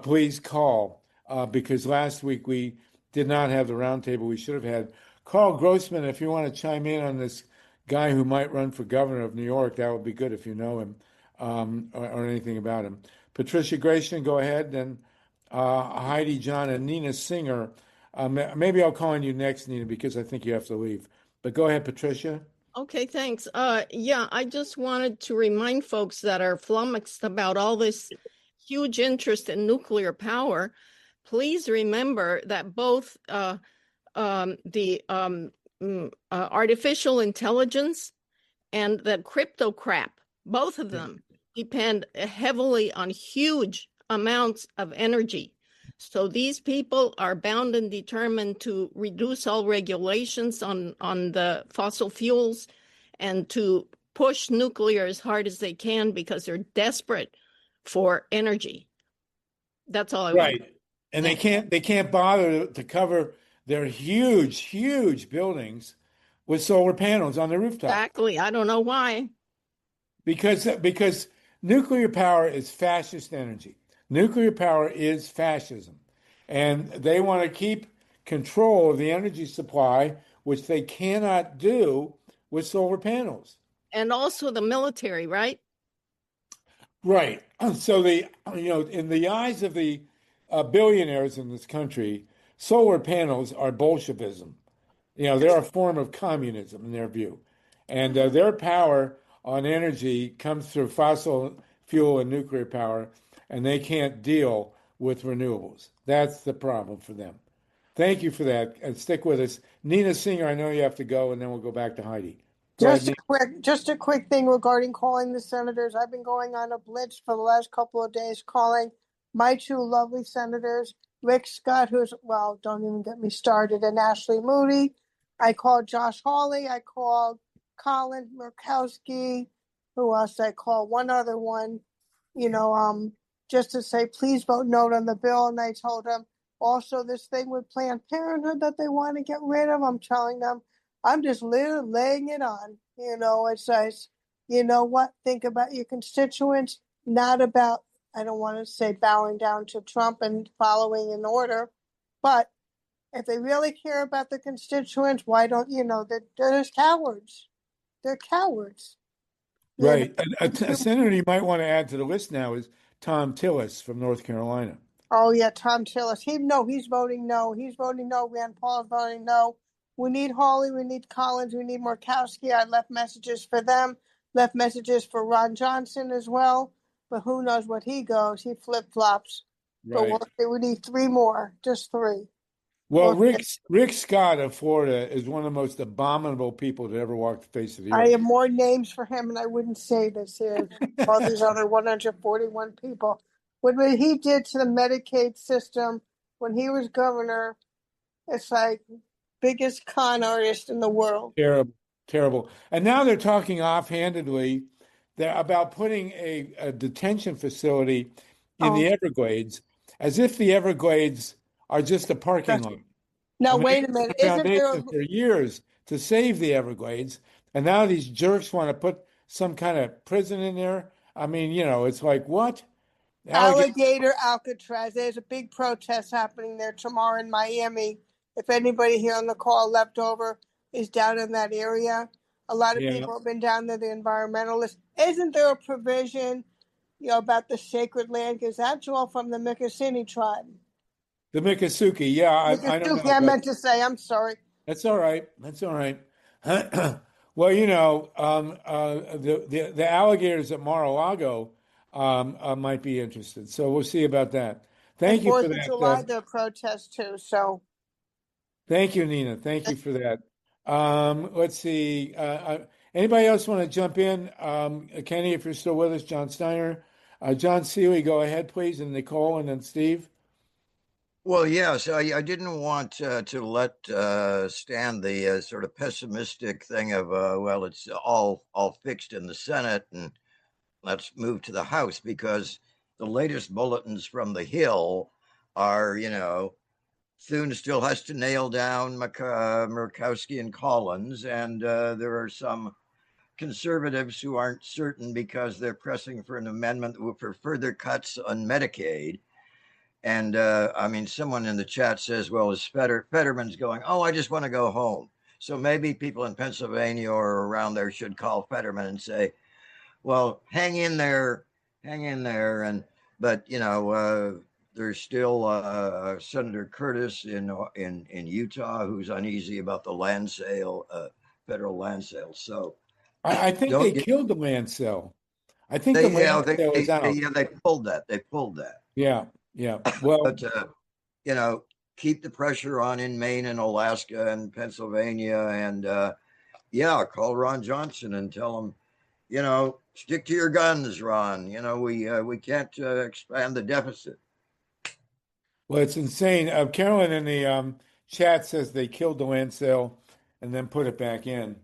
please call because last week we did not have the roundtable we should have had. Carl Grossman, if you want to chime in on this guy who might run for governor of New York, that would be good if you know him. Or anything about him. Patricia Gratian, go ahead. Then Heidi, John, and Nina Singer. Maybe I'll call on you next, Nina, because I think you have to leave. But go ahead, Patricia. Okay, thanks. Yeah, I just wanted to remind folks that are flummoxed about all this huge interest in nuclear power. Please remember that both the artificial intelligence and the crypto crap, both of them depend heavily on huge amounts of energy. So these people are bound and determined to reduce all regulations on the fossil fuels and to push nuclear as hard as they can because they're desperate for energy. That's all I want. Right. And they can't bother to cover their huge buildings with solar panels on the rooftop. Exactly. I don't know why. Because nuclear power is fascist energy. Nuclear power is fascism. And they want to keep control of the energy supply, which they cannot do with solar panels. And also the military, right? Right. So in the eyes of the billionaires in this country, solar panels are Bolshevism. They're a form of communism in their view. And their power on energy comes through fossil fuel and nuclear power, and they can't deal with renewables. That's the problem for them. Thank you for that, and stick with us. Nina Singer, I know you have to go, and then we'll go back to Heidi. Go ahead, Just a quick thing regarding calling the senators. I've been going on a blitz for the last couple of days, calling my two lovely senators, Rick Scott, well, don't even get me started, and Ashley Moody. I called Josh Hawley. I called Colin Murkowski. Who else? I called one other one, just to say, please vote no on the bill. And I told them also this thing with Planned Parenthood that they want to get rid of. I'm telling them, I'm just literally laying it on. It says, you know what? Think about your constituents, not about, I don't want to say bowing down to Trump and following an order, but if they really care about the constituents, why don't, they're just cowards. They're cowards. Right. A senator you might want to add to the list now is Tom Tillis from North Carolina. Oh yeah, Tom Tillis. He's voting no. He's voting no. Rand Paul's voting no. We need Hawley, we need Collins, we need Murkowski. I left messages for them, left messages for Ron Johnson as well. But who knows what he goes? He flip-flops. But Right. we need three more, just three. Well, Rick Scott of Florida is one of the most abominable people to ever walk the face of the I earth. have more names for him, and I wouldn't say this here. All these other 141 people. What he did to the Medicaid system when he was governor, it's like biggest con artist in the world. Terrible, terrible. And now they're talking offhandedly about putting a detention facility in the Everglades, as if the Everglades are just a parking lot. Now, I mean, wait a they've been minute. a Isn't there foundation for years to save the Everglades, and now these jerks want to put some kind of prison in there. I mean, it's like what? Alligator Alcatraz? There's a big protest happening there tomorrow in Miami. If anybody here on the call left over is down in that area, a lot of Yeah. people have been down there, the environmentalists. Isn't there a provision, about the sacred land? Because that's all from the Miccosini tribe. The Miccosukee, yeah, I don't know, I but meant to say, I'm sorry. that's all right. That's all right. Well, the alligators at Mar-a-Lago might be interested, so we'll see about that. And Thank you for 4th of July, that. there are protests too. So Thank you, Nina. Thank you for that. Let's see. Anybody else want to jump in? Kenny, if you're still with us, John Steiner, John Seeley, go ahead, please, and Nicole, and then Steve. Well, yes, I didn't want to let stand the sort of pessimistic thing of well, it's all fixed in the Senate and let's move to the House, because the latest bulletins from the Hill are, Thune still has to nail down Murkowski and Collins, and there are some conservatives who aren't certain because they're pressing for an amendment for further cuts on Medicaid. And I mean, someone in the chat says, well, is Fetterman's going, oh, I just want to go home. So maybe people in Pennsylvania or around there should call Fetterman and say, well, hang in there. But there's still Senator Curtis in Utah who's uneasy about the land sale, federal land sale. So I think they killed the land sale. I think the land sale is out. They pulled that. Yeah. Well, but keep the pressure on in Maine and Alaska and Pennsylvania, and call Ron Johnson and tell him, stick to your guns, Ron. We can't expand the deficit. Well, it's insane. Carolyn in the chat says they killed the land sale and then put it back in.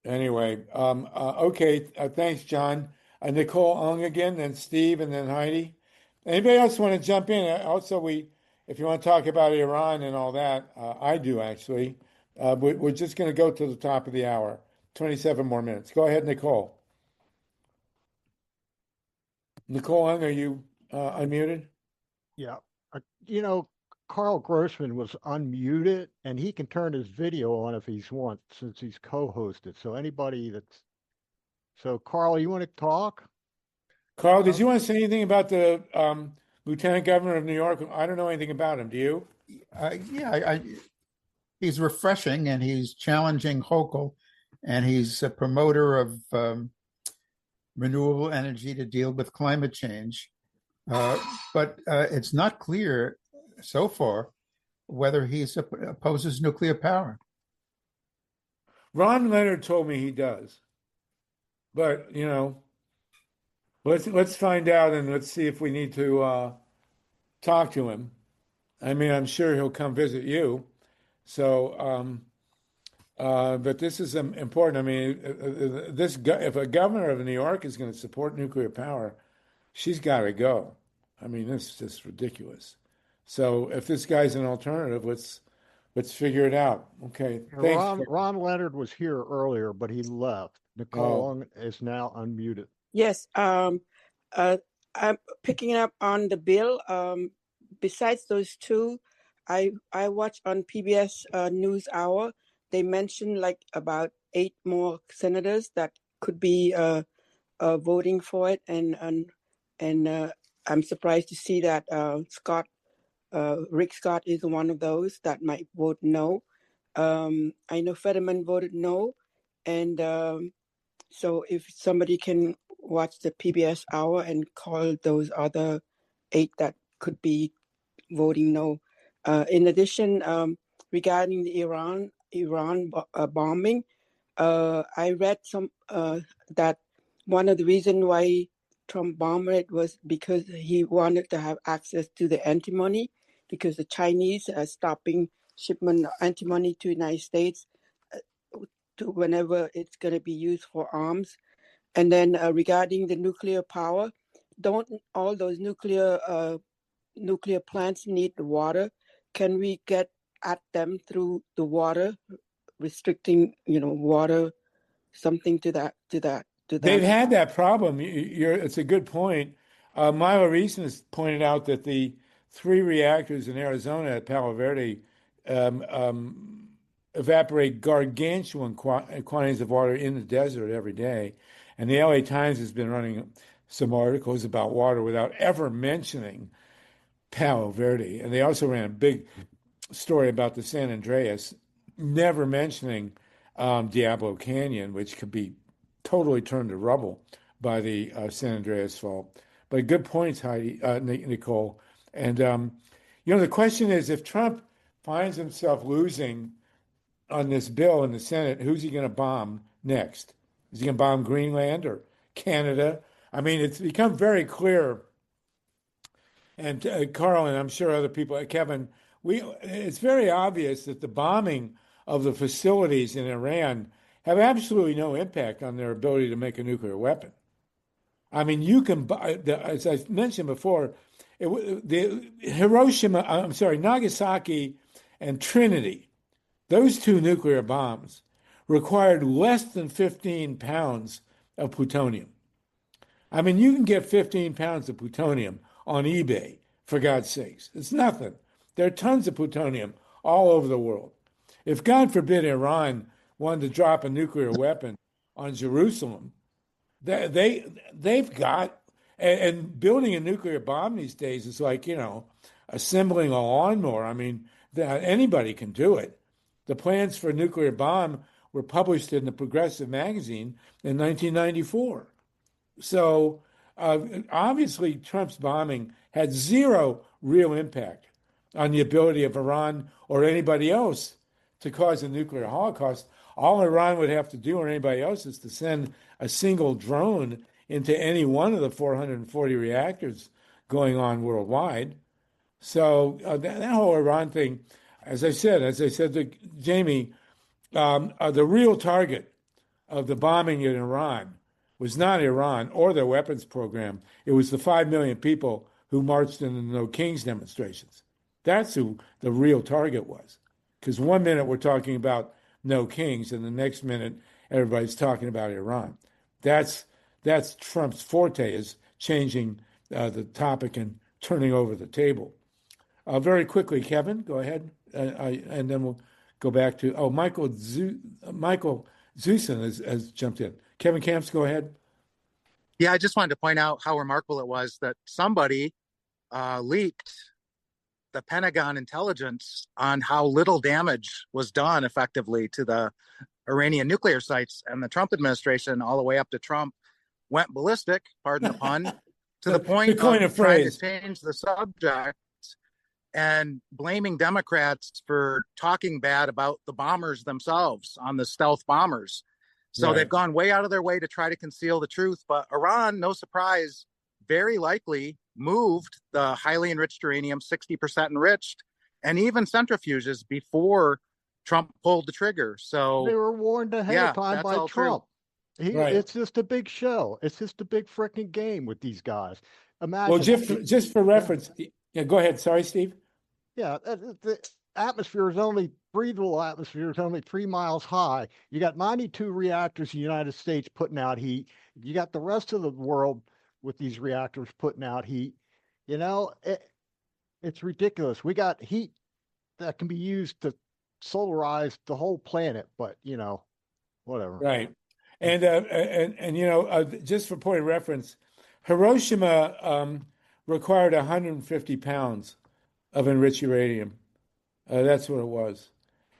Anyway, okay. Thanks, John. Nicole Ong again, then Steve, and then Heidi. Anybody else want to jump in? Also, if you want to talk about Iran and all that, I do actually. We're just going to go to the top of the hour. 27 more minutes. Go ahead, Nicole. Nicole Ong, are you unmuted? Yeah. Carl Grossman was unmuted, and he can turn his video on if he wants, since he's co-hosted. So Carl, you want to talk? Carl, did you want to say anything about the Lieutenant Governor of New York? I don't know anything about him. Do you? He's refreshing, and he's challenging Hochul, and he's a promoter of renewable energy to deal with climate change. But it's not clear so far whether he opposes nuclear power. Ron Leonard told me he does, but let's find out and let's see if we need to talk to him. I mean, I'm sure he'll come visit you. So, but this is important. I mean, if a governor of New York is going to support nuclear power, she's got to go. I mean, it's just ridiculous. So, if this guy's an alternative, let's figure it out. Okay, thanks. Ron Leonard was here earlier, but he left. Nicole Long is now unmuted. Yes. I'm picking up on the bill. Besides those two, I watched on PBS News Hour. They mentioned like about 8 more senators that could be voting for it, and I'm surprised to see that Rick Scott is one of those that might vote no. I know Fetterman voted no, and so if somebody can watch the PBS hour and call those other 8 that could be voting no. In addition, regarding the Iran bombing, I read that one of the reasons why Trump bombed it was because he wanted to have access to the antimony, because the Chinese are stopping shipment of antimony to the United States to whenever it's going to be used for arms. And then regarding the nuclear power, don't all those nuclear plants need the water? Can we get at them through the water, restricting, water, something to that? They've had that problem. It's a good point. Milo Reason has pointed out that the 3 reactors in Arizona at Palo Verde evaporate gargantuan quantities of water in the desert every day. And the LA Times has been running some articles about water without ever mentioning Palo Verde. And they also ran a big story about the San Andreas, never mentioning Diablo Canyon, which could be totally turned to rubble by the San Andreas fault. But good points, Heidi, Nicole. And, the question is, if Trump finds himself losing on this bill in the Senate, who's he going to bomb next? Is he going to bomb Greenland or Canada? I mean, it's become very clear. And Carl, and I'm sure other people, Kevin, it's very obvious that the bombing of the facilities in Iran have absolutely no impact on their ability to make a nuclear weapon. I mean, you can buy, as I mentioned before, Nagasaki and Trinity, those 2 nuclear bombs required less than 15 pounds of plutonium. I mean, you can get 15 pounds of plutonium on eBay, for God's sakes. It's nothing. There are tons of plutonium all over the world. If, God forbid, Iran wanted to drop a nuclear weapon on Jerusalem, they've got, and building a nuclear bomb these days is like, assembling a lawnmower. I mean, anybody can do it. The plans for a nuclear bomb were published in the Progressive magazine in 1994. So obviously, Trump's bombing had zero real impact on the ability of Iran or anybody else to cause a nuclear holocaust. All Iran would have to do, or anybody else, is to send a single drone into any one of the 440 reactors going on worldwide. So that whole Iran thing, as I said to Jamie, the real target of the bombing in Iran was not Iran or their weapons program. It was the 5 million people who marched in the No Kings demonstrations. That's who the real target was. Because one minute we're talking about No Kings, and the next minute everybody's talking about Iran. That's Trump's forte, is changing the topic and turning over the table. Very quickly, Kevin, go ahead, and then we'll go back to Michael Zeusen has jumped in. Kevin Camps, go ahead. Yeah, I just wanted to point out how remarkable it was that somebody leaked the Pentagon intelligence on how little damage was done effectively to the Iranian nuclear sites, and the Trump administration, all the way up to Trump, went ballistic, pardon the pun, to the point of trying to change the subject and blaming Democrats for talking bad about the bombers themselves on the stealth bombers. So Right. they've gone way out of their way to try to conceal the truth. But Iran, no surprise, very likely moved the highly enriched uranium, 60% enriched, and even centrifuges before Trump pulled the trigger. So They were warned ahead yeah, of time that's by all true. Trump. Right. It's just a big show. It's just a big freaking game with these guys. Well, Imagine. just for reference, yeah, go ahead. Sorry, Steve. Yeah, the atmosphere is only breathable atmosphere is only 3 miles high. You got 92 reactors in the United States putting out heat. You got the rest of the world with these reactors putting out heat. You know, it's ridiculous. We got heat that can be used to solarize the whole planet, but whatever. Right. And just for point of reference, Hiroshima required 150 pounds of enriched uranium. That's what it was.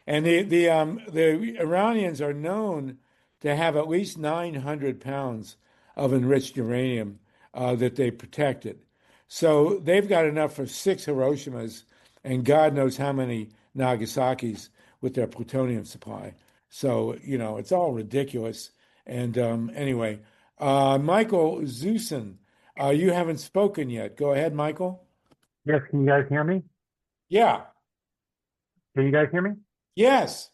And the Iranians are known to have at least 900 pounds of enriched uranium that they protected. So they've got enough for 6 Hiroshimas and God knows how many Nagasaki's with their plutonium supply. So, it's all ridiculous. And anyway, Michael Zeusen, you haven't spoken yet. Go ahead, Michael. Yes, can you guys hear me? Yeah. Can you guys hear me? Yes.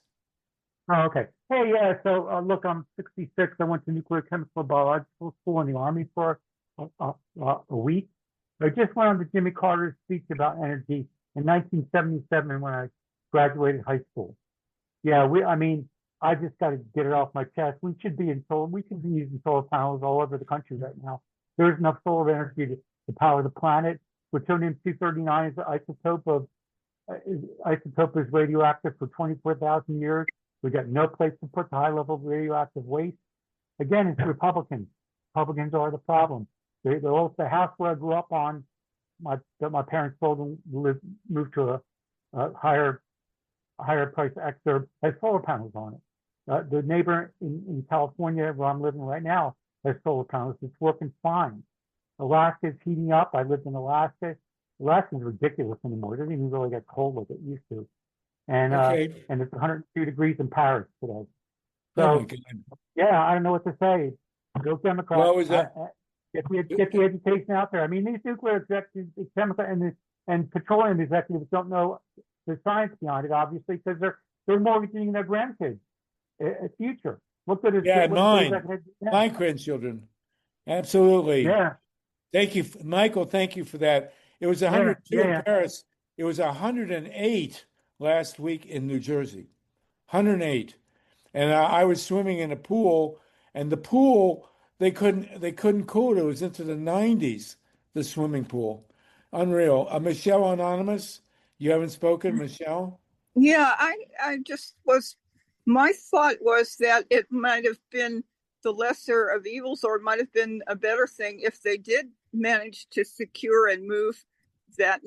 Oh, okay. Hey, yeah, so look, I'm 66. I went to nuclear chemical biological school in the Army for a week. I just went on to Jimmy Carter's speech about energy in 1977 when I graduated high school. Yeah, I just got to get it off my chest. We should be using solar panels all over the country right now. There's enough solar energy to power the planet. Plutonium-239 is the isotope is radioactive for 24,000 years. We got no place to put the high level of radioactive waste. Again, it's Republicans. Republicans are the problem. The house where I grew up on, that my parents sold and moved to a higher price exurb, has solar panels on it. The neighbor in California where I'm living right now has solar panels. It's working fine. Alaska is heating up. I lived in Alaska. Alaska is ridiculous anymore. It doesn't even really get cold like it used to. And and it's 102 degrees in Paris today. So, oh my God. yeah, I don't know what to say. Go Democrats. Well, was that? Get the education out there. I mean, these nuclear executives, chemical and petroleum executives don't know the science behind it, obviously, because they're mortgaging their grandkids' a future. Look at it. Yeah, my grandchildren. Absolutely. Yeah. Thank you, Michael. Thank you for that. It was 102 in Paris. It was 108 last week in New Jersey. 108, and I was swimming in a pool, and the pool they couldn't cool it. It was into the 90s. The swimming pool, unreal. Michelle Anonymous, you haven't spoken, Michelle. Yeah, I just was. My thought was that it might have been the lesser of evils, or it might have been a better thing if they did manage to secure and move that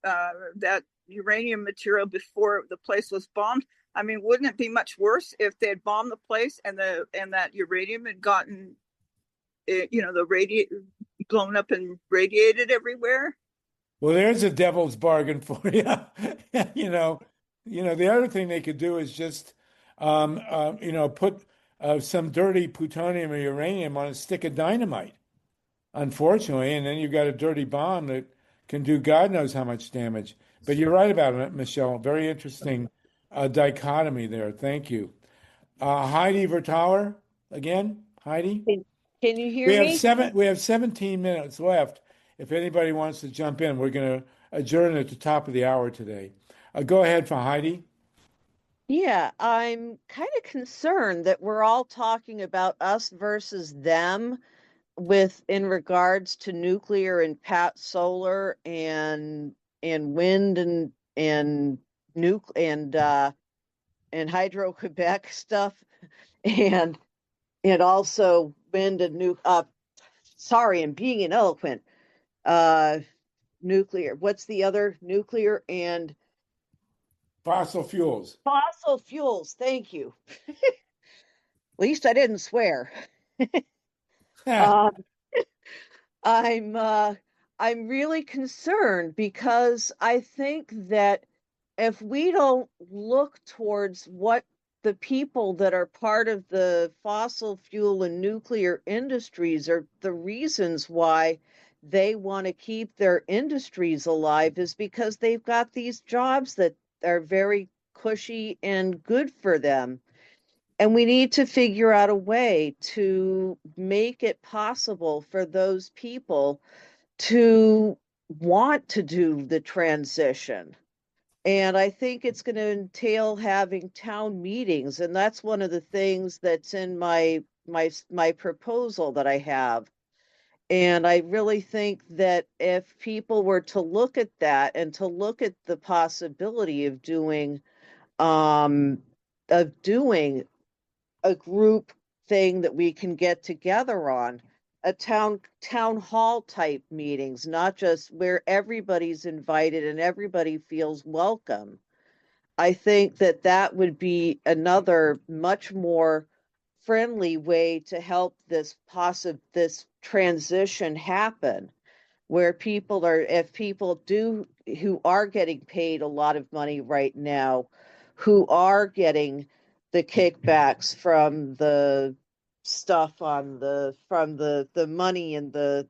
that uranium material before the place was bombed. I mean, wouldn't it be much worse if they had bombed the place and that uranium had gotten, blown up and radiated everywhere? Well, there's a devil's bargain for you. The other thing they could do is just, put some dirty plutonium or uranium on a stick of dynamite, unfortunately, and then you've got a dirty bomb that can do God knows how much damage. But you're right about it, Michelle. Very interesting dichotomy there. Thank you. Heidi Vertauer, again, Heidi. Can you hear me? We have 17 minutes left. If anybody wants to jump in, we're going to adjourn at the top of the hour today. Go ahead for Heidi. Yeah, I'm kind of concerned that we're all talking about us versus them in regards to nuclear and solar and wind and Hydro Quebec stuff and also wind and sorry, I'm being ineloquent. Nuclear. What's the other? Nuclear and fossil fuels. Fossil fuels. Thank you. At least I didn't swear. I'm I'm really concerned because I think that if we don't look towards what the people that are part of the fossil fuel and nuclear industries are, the reasons why they want to keep their industries alive is because they've got these jobs that are very cushy and good for them. And we need to figure out a way to make it possible for those people to want to do the transition. And I think it's going to entail having town meetings, and that's one of the things that's in my proposal that I have. And I really think that if people were to look at that and to look at the possibility um of doing a group thing that we can get together on, a town hall type meetings, not just where everybody's invited and everybody feels welcome. I think that that would be another much more friendly way to help this transition happen, where people are, if people do, who are getting paid a lot of money right now, who are getting the kickbacks from the stuff on from the money and the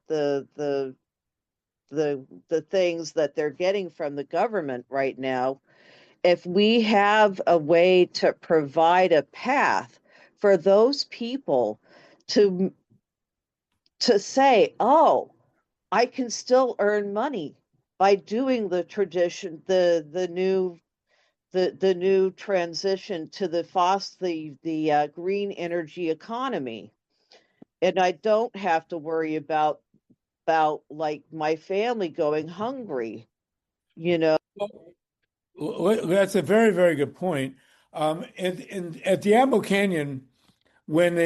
things that they're getting from the government right now, if we have a way to provide a path for those people to say, oh, I can still earn money by doing the tradition, the new transition to the green energy economy, and I don't have to worry about like my family going hungry, you know. Well, that's a very, very good point. At Diablo Canyon, when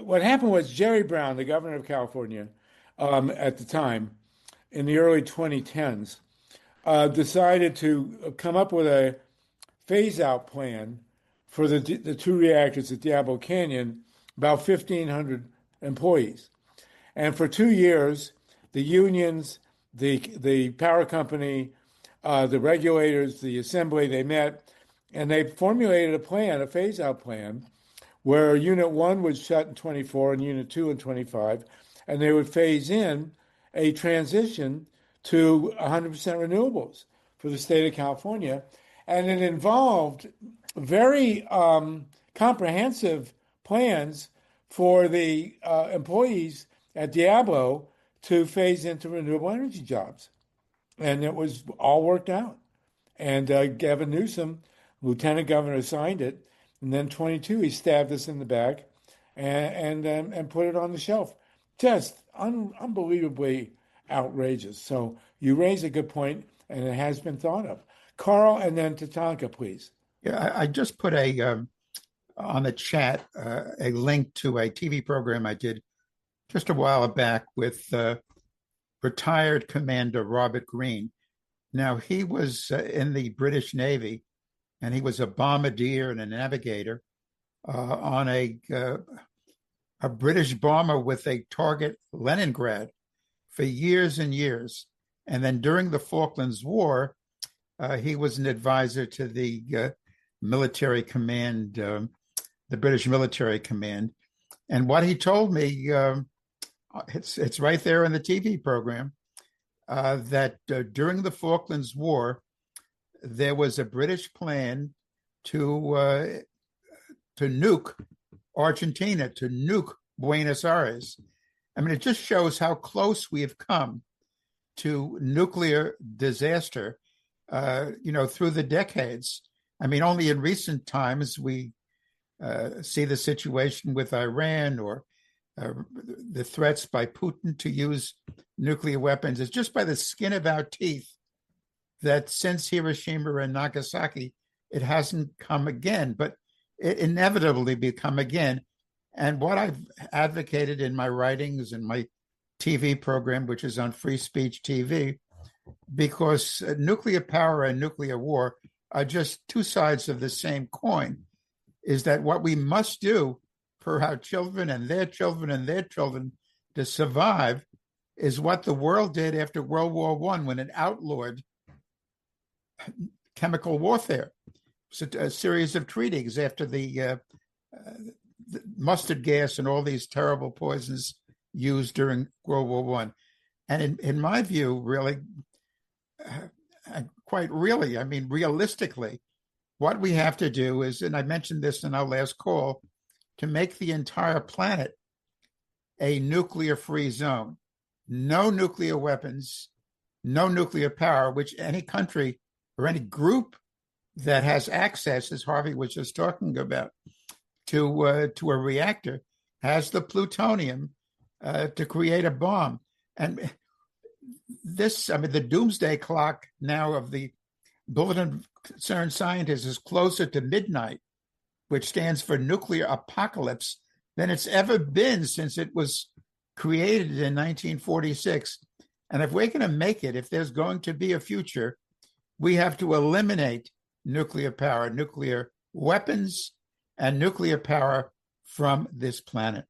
what happened was Jerry Brown, the governor of California, at the time, in the early 2010s, decided to come up with a phase-out plan for the two reactors at Diablo Canyon, about 1,500 employees. And for 2 years, the unions, the power company, the regulators, the assembly, they met and they formulated a plan, a phase-out plan, where Unit 1 would shut in 24 and Unit 2 in 25, and they would phase in a transition to 100% renewables for the state of California. And it involved very comprehensive plans for the employees at Diablo to phase into renewable energy jobs. And it was all worked out. And Gavin Newsom, lieutenant governor, signed it. And then 22, he stabbed us in the back and put it on the shelf. Just unbelievably outrageous. So you raise a good point, and it has been thought of. Carl, and then Tatanka, please. Yeah, I just put on the chat a link to a TV program I did just a while back with retired Commander Robert Greene. Now, he was in the British Navy, and he was a bombardier and a navigator on a British bomber with a target Leningrad for years and years. And then during the Falklands War, he was an advisor to the military command, the British military command. And what he told me, it's right there in the TV program, that during the Falklands War, there was a British plan to nuke Argentina, to nuke Buenos Aires. I mean, it just shows how close we have come to nuclear disaster, through the decades. I mean, only in recent times we see the situation with Iran or the threats by Putin to use nuclear weapons. It's just by the skin of our teeth that since Hiroshima and Nagasaki, it hasn't come again, but it inevitably will come again. And what I've advocated in my writings and my TV program, which is on Free Speech TV, because nuclear power and nuclear war are just two sides of the same coin, is that what we must do for our children and their children and their children to survive is what the world did after World War I when it outlawed chemical warfare. It's a series of treaties after the mustard gas and all these terrible poisons used during World War One. And in my view, really, quite really, I mean, realistically, what we have to do is, and I mentioned this in our last call, to make the entire planet a nuclear-free zone. No nuclear weapons, no nuclear power, which any country or any group that has access, as Harvey was just talking about, to a reactor has the plutonium to create a bomb. And this, I mean, the doomsday clock now of the Bulletin of Concerned Scientists is closer to midnight, which stands for nuclear apocalypse, than it's ever been since it was created in 1946. And if we're going to make it, if there's going to be a future, we have to eliminate nuclear power, nuclear weapons, and nuclear power from this planet.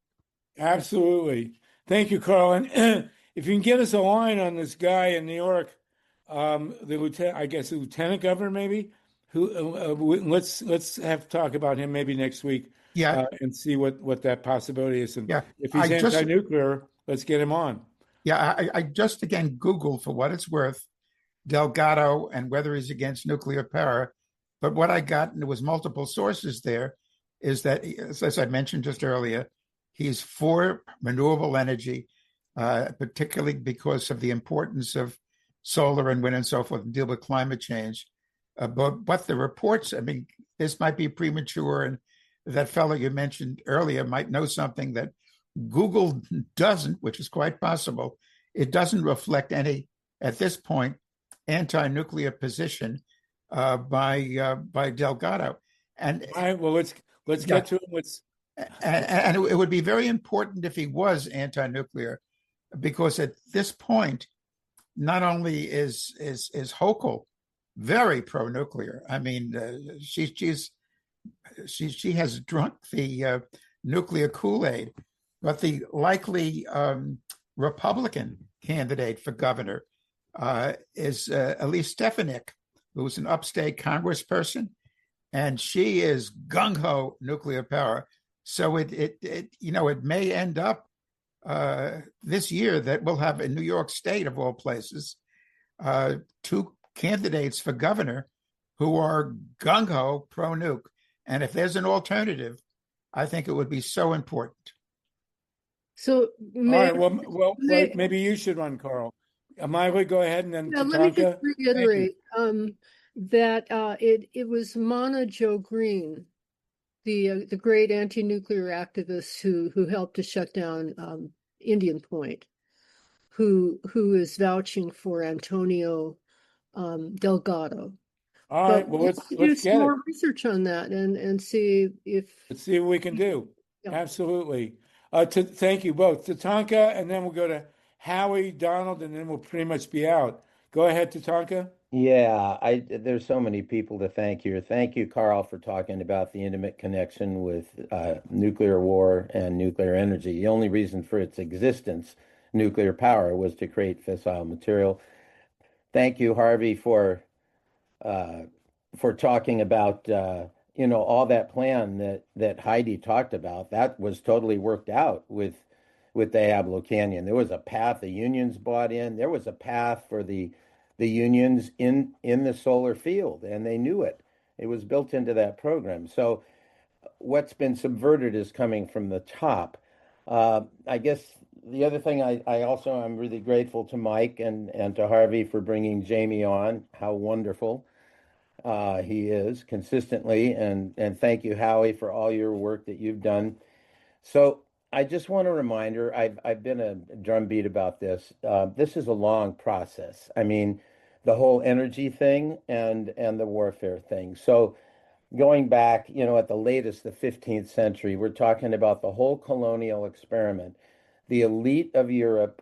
Absolutely. Thank you, Carl. And if you can get us a line on this guy in New York, the lieutenant, I guess the lieutenant governor, maybe, who let's have talk about him maybe next week. Yeah. And see what that possibility is. And yeah, if he's anti-nuclear, let's get him on. Yeah, I just again Googled, for what it's worth, Delgado and whether he's against nuclear power. But what I got, and there was multiple sources there, is that, as I mentioned just earlier, he's for renewable energy, particularly because of the importance of solar and wind and so forth, and deal with climate change. But the reports, I mean, this might be premature, and that fellow you mentioned earlier might know something that Google doesn't, which is quite possible. It doesn't reflect any, at this point, anti-nuclear position by Delgado. And all right, well, let's get to him. And it would be very important if he was anti-nuclear, because at this point, not only is Hochul very pro-nuclear. I mean, she has drunk the nuclear Kool-Aid, but the likely Republican candidate for governor is Elise Stefanik, who's an upstate congressperson, and she is gung-ho nuclear power. So it may end up this year that we'll have in New York State, of all places, two candidates for governor who are gung-ho pro-nuke. And if there's an alternative, I think it would be so important. So, all right, well, maybe you should run, Carl. Miley, go ahead, and then Tatanka. Let me just reiterate that it was Mana Jo Green, the great anti-nuclear activist who helped to shut down Indian Point, who is vouching for Antonio Delgado. All right, well, let's do some more research on that and see if let's see what we can do. Yeah. Absolutely. Thank you both, Tatanka, and then we'll go to Howie, Donald, and then we'll pretty much be out. Go ahead, Tatanka. Yeah, there's so many people to thank here. Thank you, Carl, for talking about the intimate connection with nuclear war and nuclear energy. The only reason for its existence, nuclear power, was to create fissile material. Thank you, Harvey, for talking about all that plan that Heidi talked about. That was totally worked out with Diablo Canyon. There was a path the unions bought in. There was a path for the unions in the solar field, and they knew it. It was built into that program. So what's been subverted is coming from the top. I guess the other thing I'm really grateful to Mike and to Harvey for bringing Jamie on. How wonderful he is consistently. And thank you, Howie, for all your work that you've done. So I just want a reminder, I've been a drumbeat about this. This is a long process. I mean, the whole energy thing and the warfare thing. So going back, at the latest, the 15th century, we're talking about the whole colonial experiment. The elite of Europe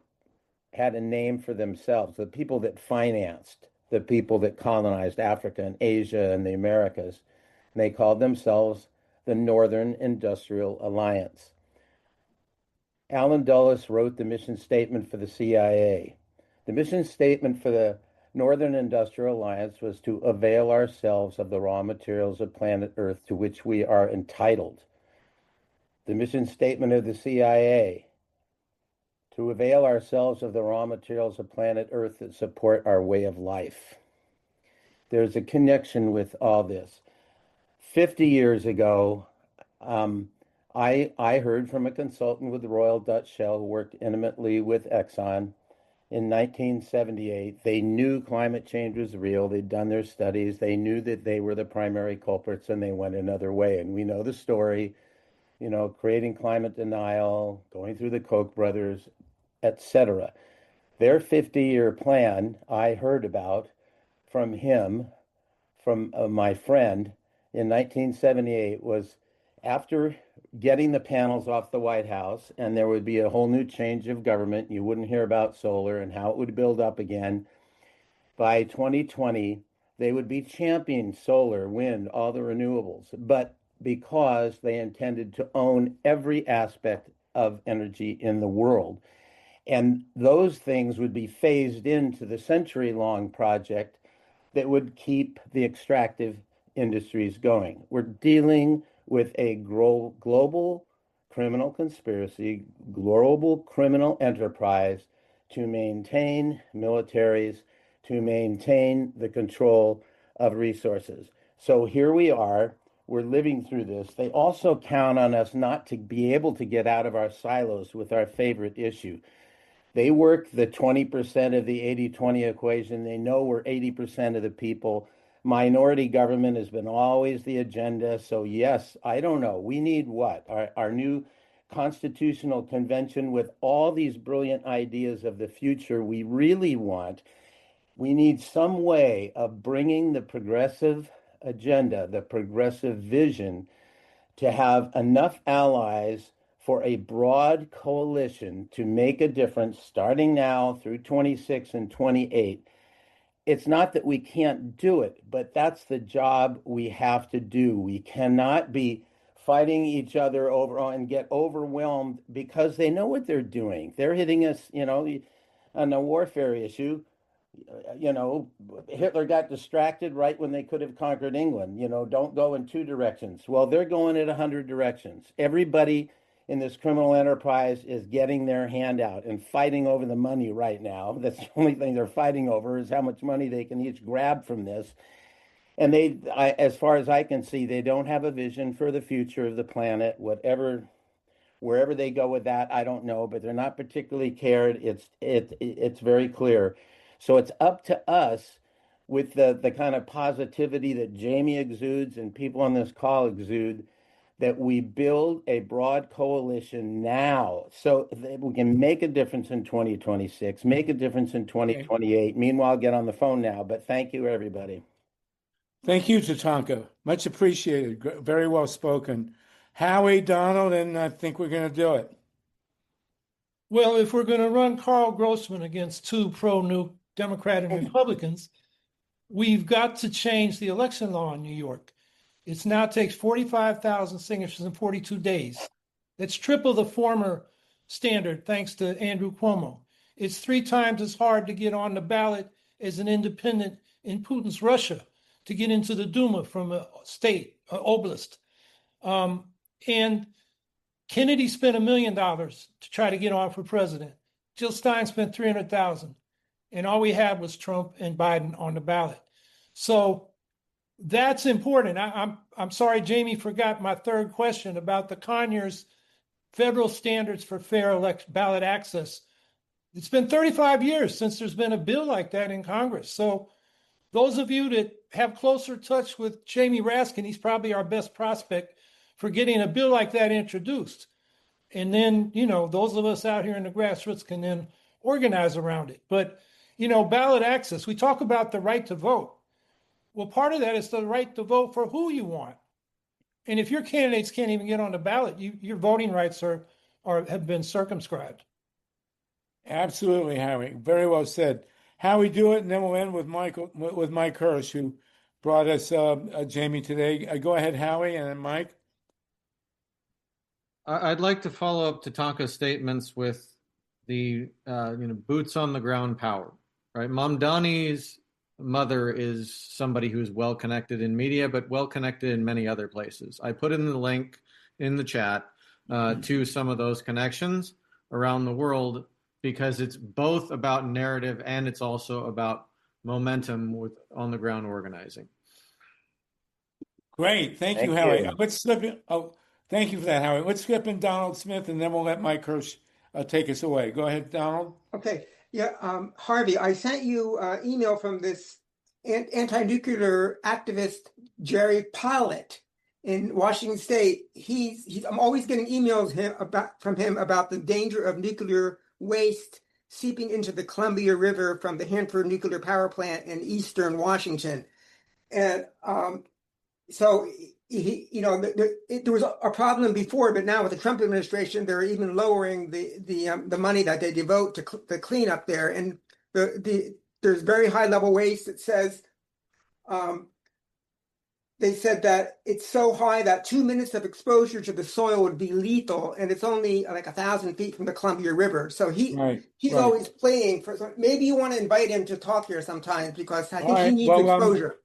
had a name for themselves, the people that financed the people that colonized Africa and Asia and the Americas. And they called themselves the Northern Industrial Alliance. Alan Dulles wrote the mission statement for the CIA. The mission statement for the Northern Industrial Alliance was to avail ourselves of the raw materials of planet Earth to which we are entitled. The mission statement of the CIA, to avail ourselves of the raw materials of planet Earth that support our way of life. There's a connection with all this. 50 years ago, I heard from a consultant with the Royal Dutch Shell who worked intimately with Exxon in 1978. They knew climate change was real. They'd done their studies. They knew that they were the primary culprits, and they went another way. And we know the story, creating climate denial, going through the Koch brothers, etc. Their 50-year plan I heard about from him, from my friend in 1978, was after getting the panels off the White House, and there would be a whole new change of government. You wouldn't hear about solar and how it would build up again. By 2020, they would be championing solar, wind, all the renewables, but because they intended to own every aspect of energy in the world. And those things would be phased into the century-long project that would keep the extractive industries going. We're dealing with a global criminal conspiracy, global criminal enterprise to maintain militaries, to maintain the control of resources. So here we are, we're living through this. They also count on us not to be able to get out of our silos with our favorite issue. They work the 20% of the 80-20 equation. They know we're 80% of the people. Minority government has been always the agenda. So yes, I don't know. We need what? Our new constitutional convention with all these brilliant ideas of the future we really want. We need some way of bringing the progressive agenda, the progressive vision, to have enough allies for a broad coalition to make a difference starting now through 26 and 28. It's not that we can't do it, but that's the job we have to do. We cannot be fighting each other over and get overwhelmed because they know what they're doing. They're hitting us, on the warfare issue. Hitler got distracted right when they could have conquered England. Don't go in two directions. Well, they're going in 100 directions. Everybody in this criminal enterprise is getting their hand out and fighting over the money right now. That's the only thing they're fighting over is how much money they can each grab from this. And as far as I can see, they don't have a vision for the future of the planet, wherever they go with that, I don't know, but they're not particularly cared. It's very clear. So it's up to us with the kind of positivity that Jamie exudes and people on this call exude, that we build a broad coalition now so that we can make a difference in 2026, make a difference in 2028. Meanwhile, get on the phone now. But thank you, everybody. Thank you, Tatanka. Much appreciated. Very well spoken. Howie, Donald, and I think we're going to do it. Well, if we're going to run Carl Grossman against two pro-nuke Democrat and Republicans, we've got to change the election law in New York. It now takes 45,000 signatures in 42 days. That's triple the former standard, thanks to Andrew Cuomo. It's 3 times as hard to get on the ballot as an independent in Putin's Russia to get into the Duma from a state, oblast. And Kennedy spent $1 million to try to get on for president. Jill Stein spent $300,000. And all we had was Trump and Biden on the ballot. So that's important. I'm sorry, Jamie forgot my third question about the Conyers federal standards for fair ballot access. It's been 35 years since there's been a bill like that in Congress. So those of you that have closer touch with Jamie Raskin, he's probably our best prospect for getting a bill like that introduced. And then, those of us out here in the grassroots can then organize around it. But, ballot access, we talk about the right to vote. Well, part of that is the right to vote for who you want. And if your candidates can't even get on the ballot, your voting rights have been circumscribed. Absolutely, Howie. Very well said. Howie, do it, and then we'll end with Mike Hirsch, who brought us Jamie today. Go ahead, Howie, and then Mike. I'd like to follow up Tatanka's statements with the boots on the ground power, right? Mamdani's mother is somebody who's well connected in media, but well connected in many other places. I put in the link in the chat to some of those connections around the world because it's both about narrative and it's also about momentum with on the ground organizing. Great. Thank you, Howie. Let's slip in. Oh, thank you for that, Howie. Let's skip in Donald Smith, and then we'll let Mike Hirsch take us away. Go ahead, Donald. Okay. Yeah, Harvey, I sent you an email from this anti-nuclear activist, Jerry Pollitt in Washington State. I'm always getting emails from him about the danger of nuclear waste seeping into the Columbia River from the Hanford Nuclear Power Plant in eastern Washington. And so there was a problem before, but now with the Trump administration, they're even lowering the money that they devote to the cleanup there. And there's very high level waste. It says they said that it's so high that 2 minutes of exposure to the soil would be lethal, and it's only like 1,000 feet from the Columbia River. So he's always playing for. So maybe you want to invite him to talk here sometimes because I think he needs exposure.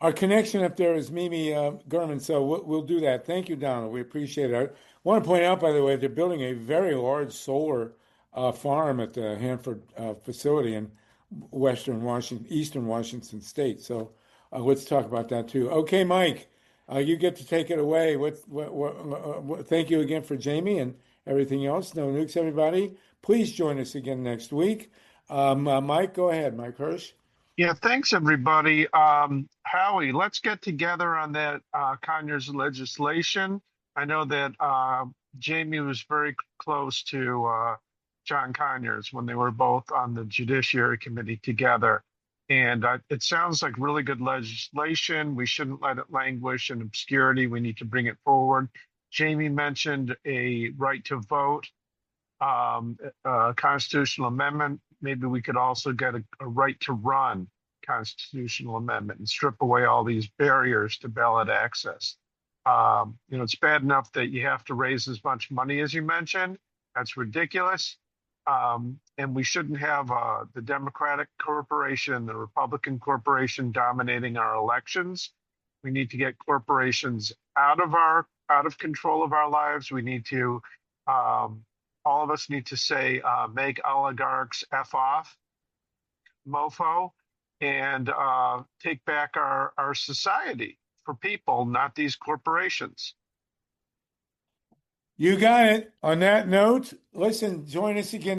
Our connection up there is Mimi Gurman, so we'll do that. Thank you, Donald. We appreciate it. I want to point out, by the way, they're building a very large solar farm at the Hanford facility in eastern Washington State. So let's talk about that too. Okay, Mike, you get to take it away. Thank you again for Jamie and everything else. No nukes, everybody. Please join us again next week. Mike, go ahead. Mike Hirsch. Yeah, thanks everybody. Howie, let's get together on that Conyers legislation. I know that Jamie was very close to John Conyers when they were both on the Judiciary Committee together. And it sounds like really good legislation. We shouldn't let it languish in obscurity. We need to bring it forward. Jamie mentioned a right to vote, constitutional amendment. Maybe we could also get a right to run constitutional amendment and strip away all these barriers to ballot access. It's bad enough that you have to raise as much money as you mentioned. That's ridiculous. And we shouldn't have the Democratic corporation, the Republican corporation dominating our elections. We need to get corporations out of control of our lives. We need to, all of us need to say, make oligarchs F off, mofo, and take back our society for people, not these corporations. You got it. On that note, listen, join us again.